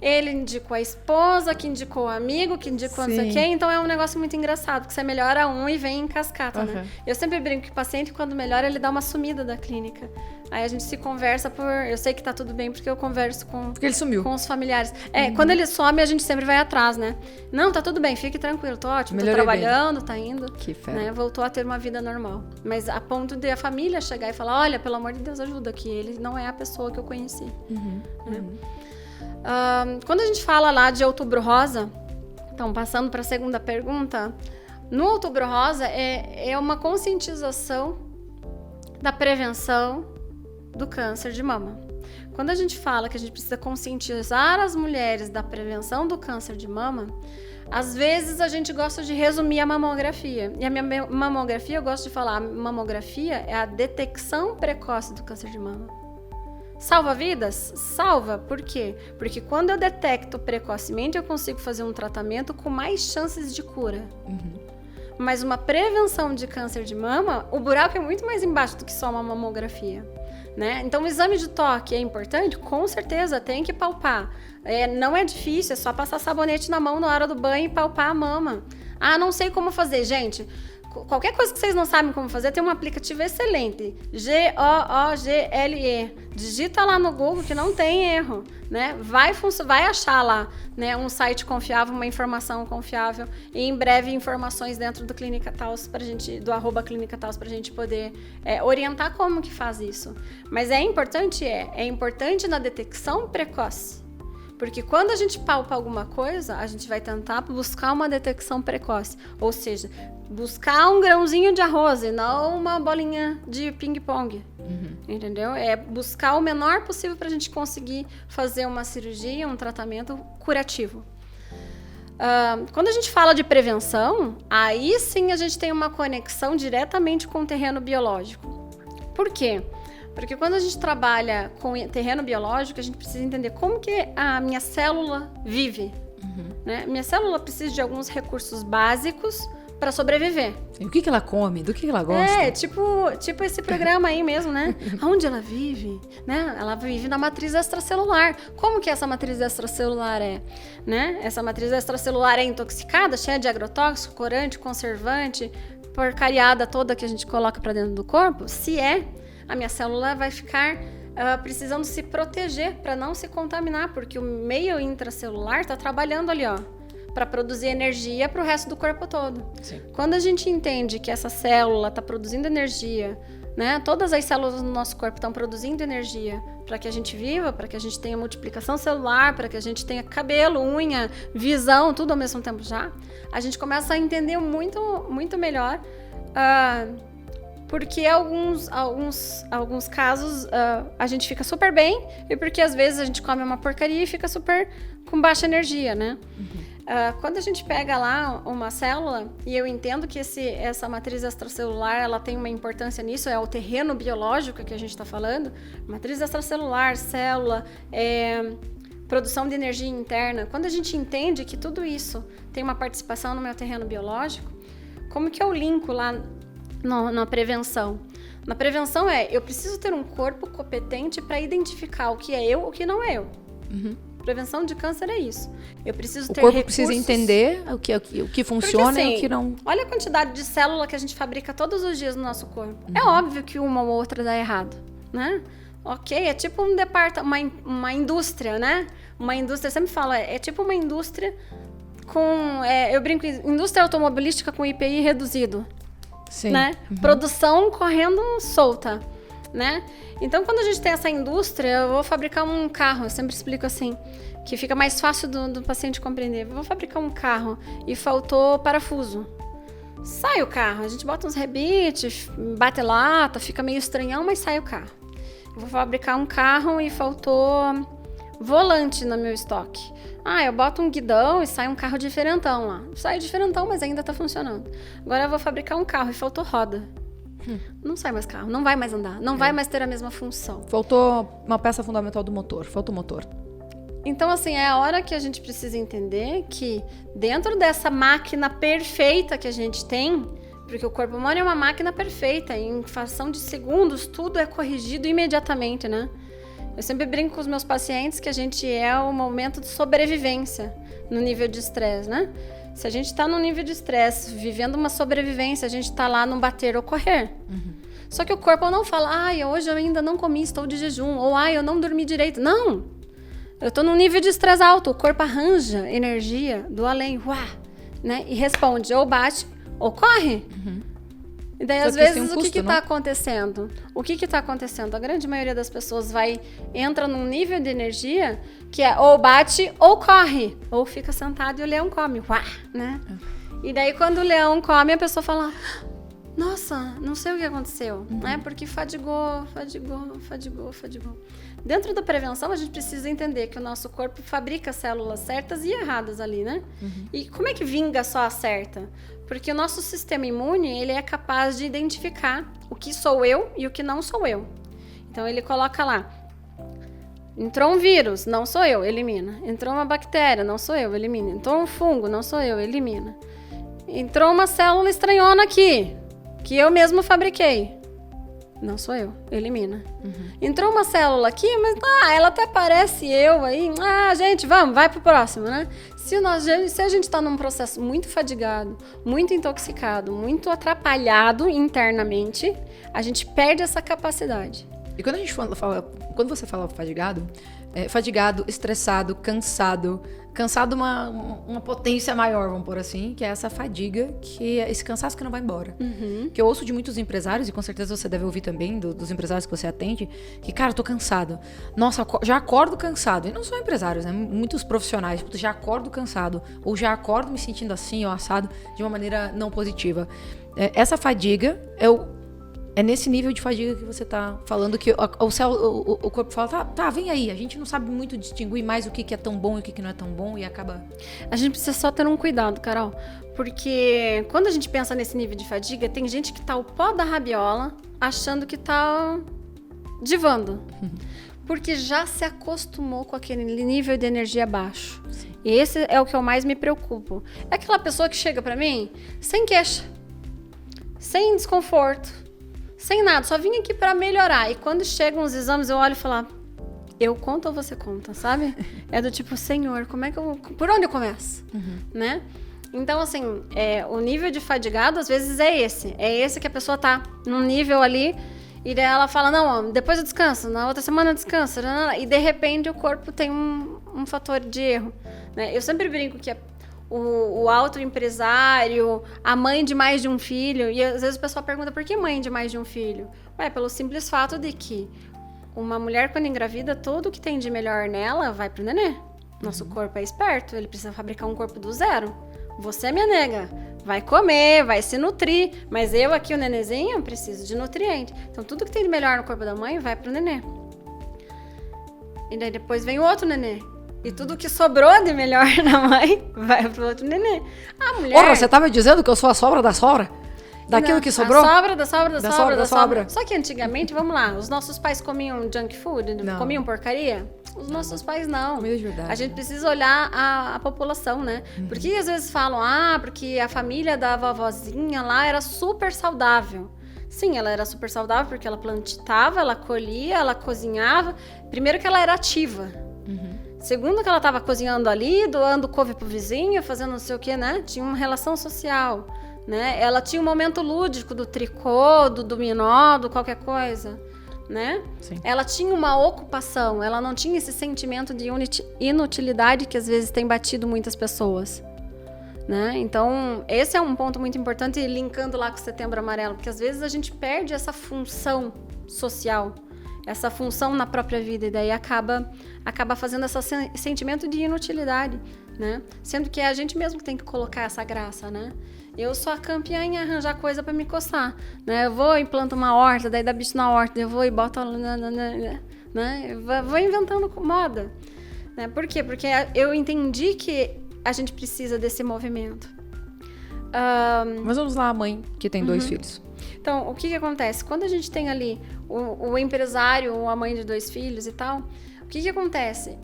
ele indicou a esposa, que indicou o amigo, que indicou não sei quem. Então é um negócio muito engraçado, porque você melhora um e vem em cascata, né? Eu sempre brinco que o paciente, quando melhora, ele dá uma sumida da clínica. Aí a gente se conversa eu sei que tá tudo bem, porque eu converso porque ele sumiu. Com os familiares. Quando ele some, a gente sempre vai atrás, né? Não, tá tudo bem, fique tranquilo, tô ótimo, tô trabalhando, tá indo. Que fera. Né? Voltou a ter uma vida normal. Mas a ponto de a família chegar e falar, olha, pelo amor de Deus, ajuda, que ele não é a pessoa que eu conheci. Né? Quando a gente fala lá de Outubro Rosa, então passando para a segunda pergunta, no Outubro Rosa é uma conscientização da prevenção do câncer de mama. Quando a gente fala que a gente precisa conscientizar as mulheres da prevenção do câncer de mama, às vezes a gente gosta de resumir a mamografia. E a minha mamografia, eu gosto de falar, a mamografia é a detecção precoce do câncer de mama. Salva vidas? Salva. Por quê? Porque quando eu detecto precocemente, eu consigo fazer um tratamento com mais chances de cura. Mas uma prevenção de câncer de mama, o buraco é muito mais embaixo do que só uma mamografia. Né? Então, o exame de toque é importante? Com certeza, tem que palpar. Não é difícil, é só passar sabonete na mão na hora do banho e palpar a mama. Ah, não sei como fazer. Gente, qualquer coisa que vocês não sabem como fazer, tem um aplicativo excelente, Google. Digita lá no Google que não tem erro, né? Vai achar lá, né, um site confiável, uma informação confiável e em breve informações dentro do Clínica Taos do @ClínicaTaos pra gente poder orientar como que faz isso. Mas é importante na detecção precoce. Porque quando a gente palpa alguma coisa, a gente vai tentar buscar uma detecção precoce. Ou seja, buscar um grãozinho de arroz e não uma bolinha de ping-pong. Entendeu? É buscar o menor possível para a gente conseguir fazer uma cirurgia, um tratamento curativo. Quando a gente fala de prevenção, aí sim a gente tem uma conexão diretamente com o terreno biológico. Por quê? Porque quando a gente trabalha com terreno biológico, a gente precisa entender como que a minha célula vive. Né? Minha célula precisa de alguns recursos básicos para sobreviver. E o que ela come? Do que ela gosta? Tipo esse programa aí mesmo, né? Aonde ela vive? Né? Ela vive na matriz extracelular. Como que essa matriz extracelular é? Né? Essa matriz extracelular é intoxicada, cheia de agrotóxico, corante, conservante, porcariada toda que a gente coloca para dentro do corpo? Se a minha célula vai ficar precisando se proteger para não se contaminar, porque o meio intracelular está trabalhando ali, para produzir energia para o resto do corpo todo. Sim. Quando a gente entende que essa célula está produzindo energia, né, todas as células do nosso corpo estão produzindo energia para que a gente viva, para que a gente tenha multiplicação celular, para que a gente tenha cabelo, unha, visão, tudo ao mesmo tempo a gente começa a entender muito, muito melhor porque alguns casos a gente fica super bem e porque às vezes a gente come uma porcaria e fica super com baixa energia, né? Quando a gente pega lá uma célula, e eu entendo que essa matriz extracelular ela tem uma importância nisso, é o terreno biológico que a gente está falando, matriz extracelular, célula, produção de energia interna. Quando a gente entende que tudo isso tem uma participação no meu terreno biológico, como que eu linko lá na prevenção? Na prevenção eu preciso ter um corpo competente para identificar o que é eu e o que não é eu. Prevenção de câncer é isso. Eu preciso ter recursos. O corpo precisa entender o que funciona porque, assim, e o que não. Olha a quantidade de célula que a gente fabrica todos os dias no nosso corpo. É óbvio que uma ou outra dá errado, né? Ok, é tipo um departamento, uma indústria, né? Uma indústria, eu sempre falo, é tipo uma indústria com, eu brinco, indústria automobilística com IPI reduzido. Sim. Né? Produção correndo solta, né? Então, quando a gente tem essa indústria, eu vou fabricar um carro, eu sempre explico assim, que fica mais fácil do paciente compreender. Eu vou fabricar um carro e faltou parafuso. Sai o carro, a gente bota uns rebites, bate lata, fica meio estranhão, mas sai o carro. Eu vou fabricar um carro e faltou volante no meu estoque. Eu boto um guidão e sai um carro diferentão lá. Sai diferentão, mas ainda tá funcionando. Agora eu vou fabricar um carro e faltou roda. Não sai mais carro, não vai mais andar, não vai mais ter a mesma função. Faltou uma peça fundamental do motor, falta o motor. Então, assim, é a hora que a gente precisa entender que dentro dessa máquina perfeita que a gente tem, porque o corpo humano é uma máquina perfeita, em fração de segundos tudo é corrigido imediatamente, né? Eu sempre brinco com os meus pacientes que a gente é o momento de sobrevivência no nível de estresse, né? Se a gente está no nível de estresse, vivendo uma sobrevivência, a gente está lá no bater ou correr. Só que o corpo não fala, hoje eu ainda não comi, estou de jejum, ou eu não dormi direito. Não! Eu estou num nível de estresse alto, o corpo arranja energia do além, né? E responde, ou bate ou corre. E daí, às vezes, o que está acontecendo? O que está acontecendo? A grande maioria das pessoas entra num nível de energia que é ou bate ou corre. Ou fica sentado e o leão come. Né? E daí, quando o leão come, a pessoa fala... Nossa, não sei o que aconteceu. Né? Porque fadigou. Dentro da prevenção, a gente precisa entender que o nosso corpo fabrica células certas e erradas ali, né? E como é que vinga só a certa? Porque o nosso sistema imune, ele é capaz de identificar o que sou eu e o que não sou eu. Então, ele coloca lá, entrou um vírus, não sou eu, elimina. Entrou uma bactéria, não sou eu, elimina. Entrou um fungo, não sou eu, elimina. Entrou uma célula estranhona aqui, que eu mesmo fabriquei. Não sou eu, elimina. Entrou uma célula aqui, mas ela até parece eu aí. Gente, vai pro próximo, né? Se a gente tá num processo muito fadigado, muito intoxicado, muito atrapalhado internamente, a gente perde essa capacidade. E quando a gente quando você fala fadigado, estressado, cansado uma potência maior, vamos pôr assim, que é essa fadiga, que é esse cansaço que não vai embora. Que eu ouço de muitos empresários, e com certeza você deve ouvir também dos empresários que você atende, que, cara, eu tô cansado. Nossa, já acordo cansado. E não só empresários, né? Muitos profissionais, já acordo cansado, ou já acordo me sentindo assim, ou assado, de uma maneira não positiva. Essa fadiga é nesse nível de fadiga que você tá falando, que o corpo fala, tá, vem aí. A gente não sabe muito distinguir mais o que é tão bom e o que não é tão bom, e acaba... A gente precisa só ter um cuidado, Carol, porque quando a gente pensa nesse nível de fadiga, tem gente que tá o pó da rabiola, achando que tá divando. Porque já se acostumou com aquele nível de energia baixo. E esse é o que eu mais me preocupo. É aquela pessoa que chega pra mim sem queixa, sem desconforto, sem nada, só vim aqui pra melhorar. E quando chegam os exames, eu olho e falo, eu conto ou você conta, sabe? É do tipo, Senhor, por onde eu começo? Né? Então, assim, o nível de fadigado, às vezes, é esse. É esse que a pessoa tá num nível ali, e daí ela fala, não, depois eu descanso, na outra semana eu descanso. E, de repente, o corpo tem um fator de erro. Né? Eu sempre brinco que o autoempresário, a mãe de mais de um filho, e às vezes o pessoal pergunta por que mãe de mais de um filho? Pelo simples fato de que uma mulher, quando engravida, tudo que tem de melhor nela vai pro nenê. Nosso corpo é esperto, ele precisa fabricar um corpo do zero. Você, minha nega, vai comer, vai se nutrir, mas eu aqui, o nenezinho, preciso de nutriente. Então, tudo que tem de melhor no corpo da mãe vai pro nenê. E daí depois vem o outro nenê. E tudo que sobrou de melhor na mãe vai pro outro nenê. A mulher... Porra, você tava dizendo que eu sou a sobra da sobra? Daquilo que sobrou? Da sobra. Só que antigamente, vamos lá, os nossos pais comiam junk food? Comiam porcaria? Os nossos pais não. A gente precisa olhar a população, né? Porque às vezes falam, porque a família da vovozinha lá era super saudável. Sim, ela era super saudável porque ela plantava, ela colhia, ela cozinhava. Primeiro que ela era ativa. Segundo que ela estava cozinhando ali, doando couve pro vizinho, fazendo não sei o que, né? Tinha uma relação social, né? Ela tinha um momento lúdico do tricô, do dominó, do qualquer coisa, né? Sim. Ela tinha uma ocupação, ela não tinha esse sentimento de inutilidade que às vezes tem batido muitas pessoas, né? Então, esse é um ponto muito importante, linkando lá com o Setembro Amarelo, porque às vezes a gente perde essa função social, essa função na própria vida, e daí acaba fazendo esse sentimento de inutilidade, né? Sendo que é a gente mesmo que tem que colocar essa graça, né? Eu sou a campeã em arranjar coisa para me coçar, né? Eu vou e planto uma horta, daí dá bicho na horta, eu vou e boto, né? Eu vou inventando moda, né? Por quê? Porque eu entendi que a gente precisa desse movimento. Mas vamos lá, a mãe que tem 2 filhos. Então, o que acontece? Quando a gente tem ali o empresário ou a mãe de 2 filhos e tal, o que acontece?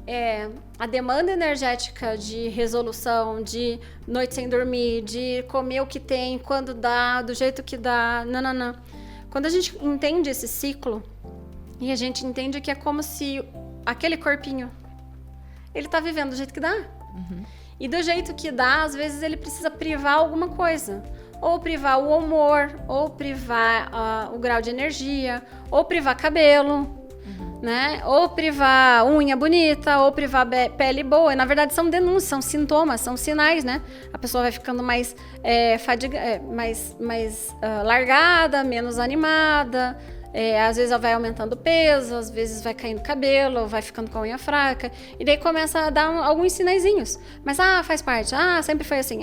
A demanda energética de resolução, de noite sem dormir, de comer o que tem, quando dá, do jeito que dá, nananã. Quando a gente entende esse ciclo, e a gente entende que é como se aquele corpinho, ele tá vivendo do jeito que dá. E do jeito que dá, às vezes ele precisa privar alguma coisa. Ou privar o humor, ou privar o grau de energia, ou privar cabelo, né? Ou privar unha bonita, ou privar pele boa. E, na verdade, são denúncias, são sintomas, são sinais, né? A pessoa vai ficando mais largada, menos animada. Às vezes ela vai aumentando o peso, às vezes vai caindo cabelo, vai ficando com a unha fraca. E daí começa a dar alguns sinaizinhos. Mas, faz parte. Sempre foi assim.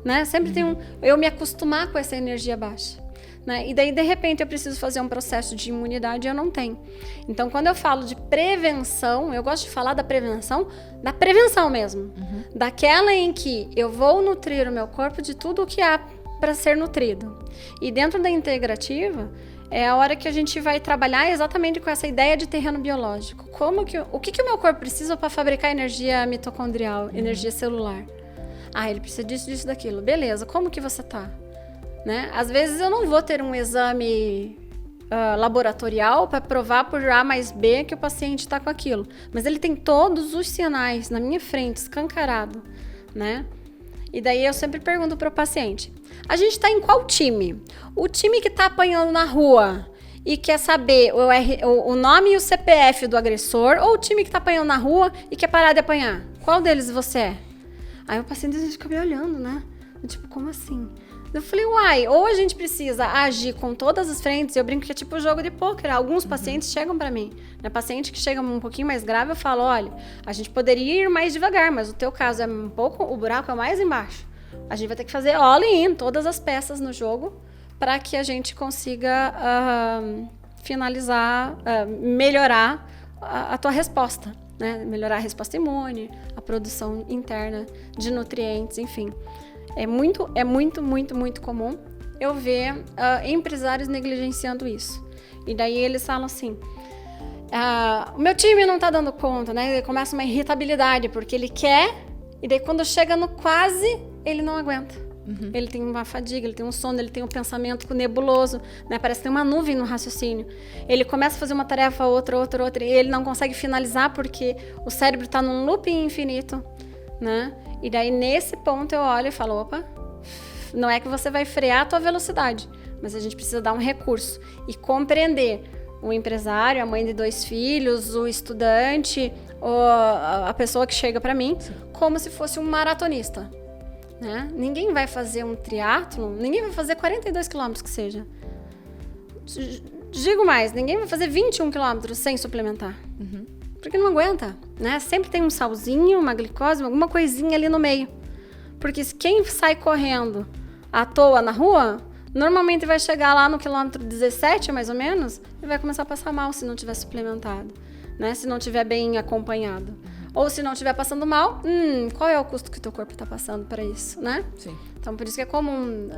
Né? Sempre tem eu me acostumar com essa energia baixa. Né? E daí, de repente, eu preciso fazer um processo de imunidade e eu não tenho. Então, quando eu falo de prevenção, eu gosto de falar da prevenção mesmo. Daquela em que eu vou nutrir o meu corpo de tudo o que há para ser nutrido. E dentro da integrativa, é a hora que a gente vai trabalhar exatamente com essa ideia de terreno biológico. O que o meu corpo precisa para fabricar energia mitocondrial, energia celular? Ele precisa disso, daquilo. Beleza, como que você tá? Né? Às vezes eu não vou ter um exame laboratorial para provar por A mais B que o paciente está com aquilo. Mas ele tem todos os sinais na minha frente, escancarado, né? E daí eu sempre pergunto para o paciente, a gente está em qual time? O time que está apanhando na rua e quer saber o nome e o CPF do agressor, ou o time que está apanhando na rua e quer parar de apanhar? Qual deles você é? Aí o paciente fica me olhando, né? Tipo, como assim? Eu falei, ou a gente precisa agir com todas as frentes, eu brinco que é tipo jogo de pôquer. Alguns pacientes chegam pra mim, né? Paciente que chega um pouquinho mais grave, eu falo, olha, a gente poderia ir mais devagar, mas o teu caso é um pouco, o buraco é mais embaixo. A gente vai ter que fazer all-in, todas as peças no jogo, para que a gente consiga finalizar, melhorar a tua resposta, né? Melhorar a resposta imune, a produção interna de nutrientes, enfim. É muito comum eu ver empresários negligenciando isso. E daí eles falam assim, o meu time não tá dando conta, né? Começa uma irritabilidade, porque ele quer, e daí quando chega no quase, ele não aguenta. Ele tem uma fadiga, ele tem um sono, ele tem um pensamento nebuloso, né? Parece que tem uma nuvem no raciocínio. Ele começa a fazer uma tarefa, outra, e ele não consegue finalizar porque o cérebro tá num looping infinito, né? E daí, nesse ponto, eu olho e falo, opa, não é que você vai frear a tua velocidade, mas a gente precisa dar um recurso e compreender o empresário, a mãe de 2 filhos, o estudante, ou a pessoa que chega para mim, como se fosse um maratonista, né? Ninguém vai fazer um triatlon, ninguém vai fazer 42 quilômetros que seja. Digo mais, ninguém vai fazer 21 quilômetros sem suplementar. Porque não aguenta, né? Sempre tem um salzinho, uma glicose, alguma coisinha ali no meio. Porque quem sai correndo à toa na rua, normalmente vai chegar lá no quilômetro 17, mais ou menos, e vai começar a passar mal se não tiver suplementado, né? Se não tiver bem acompanhado. Ou se não estiver passando mal, qual é o custo que o teu corpo está passando para isso, né? Sim. Então, por isso que é comum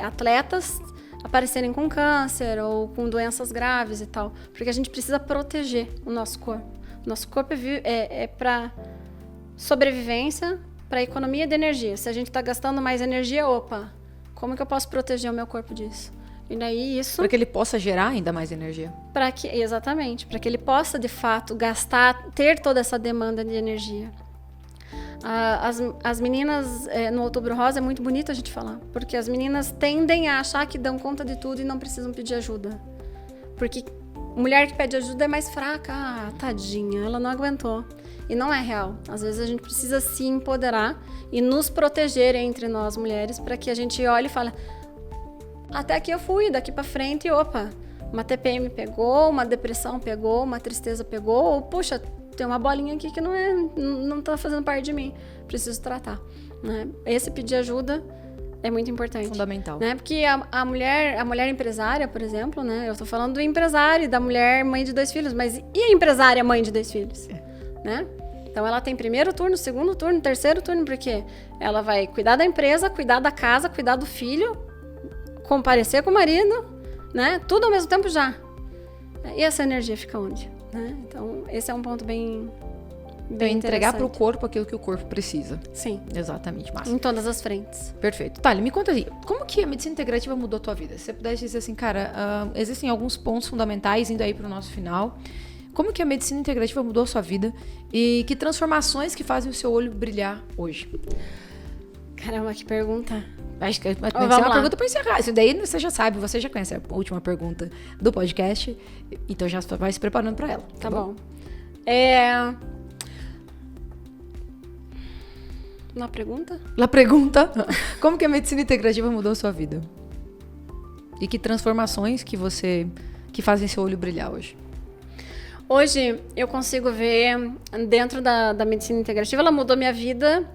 atletas aparecerem com câncer ou com doenças graves e tal. Porque a gente precisa proteger o nosso corpo. Nosso corpo é para sobrevivência, para economia de energia. Se a gente está gastando mais energia, como que eu posso proteger o meu corpo disso? E daí isso... Para que ele possa gerar ainda mais energia. Exatamente, para que ele possa, de fato, ter toda essa demanda de energia. As meninas, no Outubro Rosa, é muito bonito a gente falar, porque as meninas tendem a achar que dão conta de tudo e não precisam pedir ajuda. Porque mulher que pede ajuda é mais fraca, tadinha, ela não aguentou. E não é real. Às vezes a gente precisa se empoderar e nos proteger entre nós mulheres para que a gente olhe e fale, até aqui eu fui, daqui para frente, opa, uma TPM pegou, uma depressão pegou, uma tristeza pegou, ou puxa, tem uma bolinha aqui que não tá fazendo parte de mim, preciso tratar, né? Esse pedir ajuda é muito importante. Fundamental. Né? Porque a mulher empresária, por exemplo, né? Eu tô falando do empresário, da mulher mãe de 2 filhos, mas e a empresária mãe de 2 filhos? Né? Então ela tem primeiro turno, segundo turno, terceiro turno, porque ela vai cuidar da empresa, cuidar da casa, cuidar do filho, comparecer com o marido, né? Tudo ao mesmo tempo já. E essa energia fica onde? Né? Então então, esse é um ponto bem entregar para o corpo aquilo que o corpo precisa. Sim. Exatamente, massa. Em todas as frentes. Perfeito. Thali, me conta aí, como que a medicina integrativa mudou a tua vida? Se você pudesse dizer assim, cara, existem alguns pontos fundamentais, indo aí para o nosso final. Como que a medicina integrativa mudou a sua vida? E que transformações que fazem o seu olho brilhar hoje? Caramba, que pergunta. Acho que vai ser uma pergunta para encerrar. Isso daí você já sabe, você já conhece a última pergunta do podcast, então já vai se preparando para ela. Tá bom. Uma pergunta? La pergunta, como que a medicina integrativa mudou a sua vida? E que transformações que fazem seu olho brilhar hoje? Hoje eu consigo ver dentro da medicina integrativa, ela mudou minha vida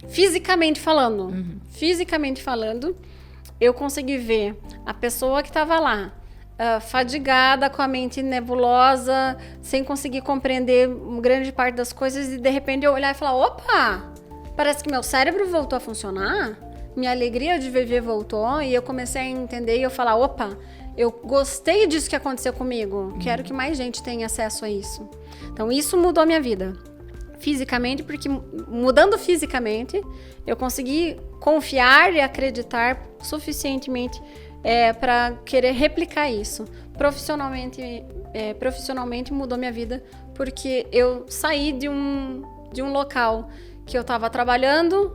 fisicamente falando. Uhum. Fisicamente falando, eu consegui ver a pessoa que estava lá, fadigada, com a mente nebulosa, sem conseguir compreender grande parte das coisas, e de repente eu olhar e falar, opa, parece que meu cérebro voltou a funcionar, minha alegria de viver voltou, e eu comecei a entender e eu falar, opa, eu gostei disso que aconteceu comigo, quero que mais gente tenha acesso a isso. Então isso mudou a minha vida. Fisicamente, porque mudando fisicamente, eu consegui confiar e acreditar suficientemente para querer replicar isso. Profissionalmente mudou minha vida, porque eu saí de um local que eu estava trabalhando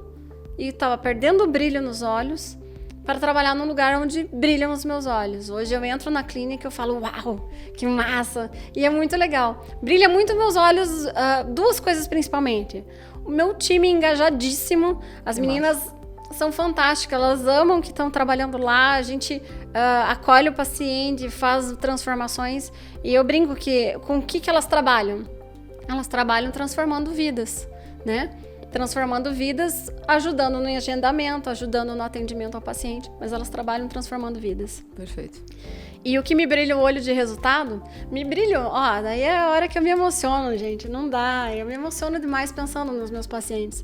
e estava perdendo o brilho nos olhos para trabalhar num lugar onde brilham os meus olhos. Hoje eu entro na clínica e eu falo, uau, que massa! E é muito legal. Brilha muito meus olhos, 2 coisas principalmente. O meu time engajadíssimo, as meninas são fantásticas, elas amam que estão trabalhando lá, a gente acolhe o paciente, faz transformações, e eu brinco que com o que elas trabalham? Elas trabalham transformando vidas, né? Transformando vidas, ajudando no agendamento, ajudando no atendimento ao paciente, mas elas trabalham transformando vidas. Perfeito. E o que me brilha o olho de resultado, daí é a hora que eu me emociono, gente, não dá, eu me emociono demais pensando nos meus pacientes.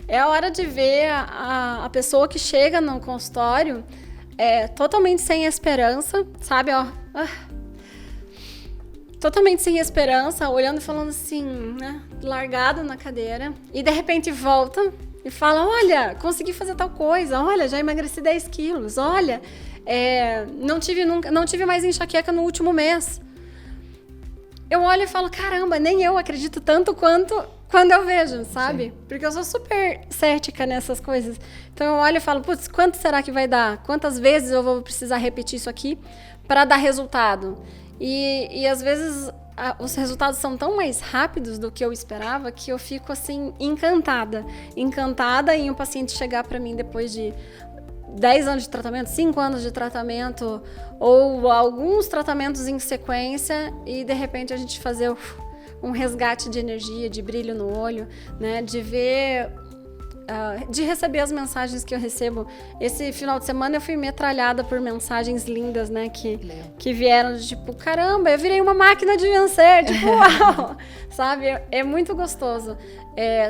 É a hora de ver a pessoa que chega no consultório totalmente sem esperança, sabe, totalmente sem esperança, olhando e falando assim, né, largado na cadeira, e de repente volta e fala, olha, consegui fazer tal coisa, olha, já emagreci 10 quilos, olha, não tive mais enxaqueca no último mês. Eu olho e falo, caramba, nem eu acredito tanto quanto quando eu vejo, sabe? Sim. Porque eu sou super cética nessas coisas. Então eu olho e falo, putz, quanto será que vai dar? Quantas vezes eu vou precisar repetir isso aqui para dar resultado? E às vezes os resultados são tão mais rápidos do que eu esperava que eu fico assim encantada em um paciente chegar para mim depois de 10 anos de tratamento, 5 anos de tratamento ou alguns tratamentos em sequência e de repente a gente fazer um resgate de energia, de brilho no olho, né, de ver... de receber as mensagens que eu recebo. Esse final de semana eu fui metralhada por mensagens lindas, né? Que vieram de tipo, caramba, eu virei uma máquina de vencer. Tipo, uau! Sabe? É muito gostoso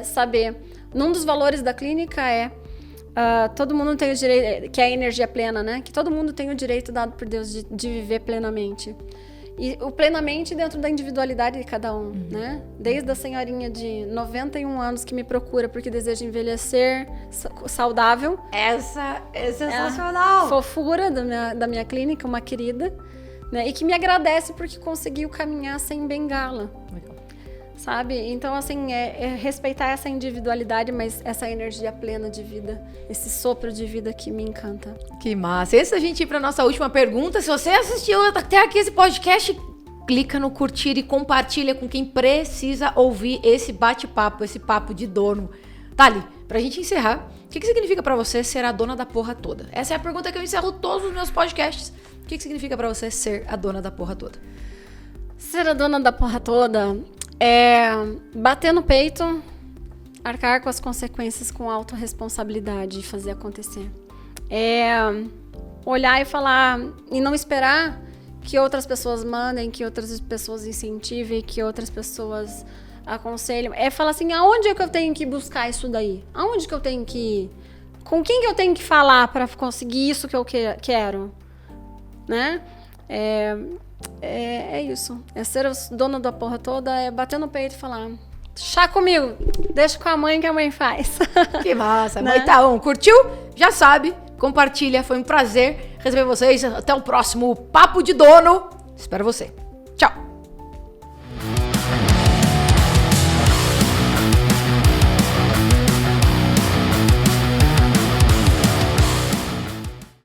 saber. Um dos valores da clínica todo mundo tem o direito, que é a energia plena, né? Que todo mundo tem o direito dado por Deus de viver plenamente. E o plenamente dentro da individualidade de cada um, né? Desde a senhorinha de 91 anos que me procura porque deseja envelhecer saudável. Essa é sensacional! Fofura da minha clínica, uma querida, né? E que me agradece porque conseguiu caminhar sem bengala. Legal. Sabe? Então, assim, respeitar essa individualidade, mas essa energia plena de vida, esse sopro de vida que me encanta. Que massa. Antes da gente ir para nossa última pergunta, se você assistiu até aqui esse podcast, clica no curtir e compartilha com quem precisa ouvir esse bate-papo, esse papo de dono. Thali, pra gente encerrar, o que significa pra você ser a dona da porra toda? Essa é a pergunta que eu encerro todos os meus podcasts. O que significa pra você ser a dona da porra toda? Ser a dona da porra toda é bater no peito, arcar com as consequências com autorresponsabilidade e fazer acontecer. É olhar e falar e não esperar que outras pessoas mandem, que outras pessoas incentivem, que outras pessoas aconselham. É falar assim, aonde é que eu tenho que buscar isso daí? Aonde que eu tenho que ir? Com quem que eu tenho que falar para conseguir isso que eu quero? Né? É isso. É ser dona da porra toda, é bater no peito e falar, chá comigo, deixa com a mãe que a mãe faz. Que massa. Né? Mas tá bom, curtiu? Já sabe, compartilha, foi um prazer receber vocês. Até o próximo Papo de Dono. Espero você.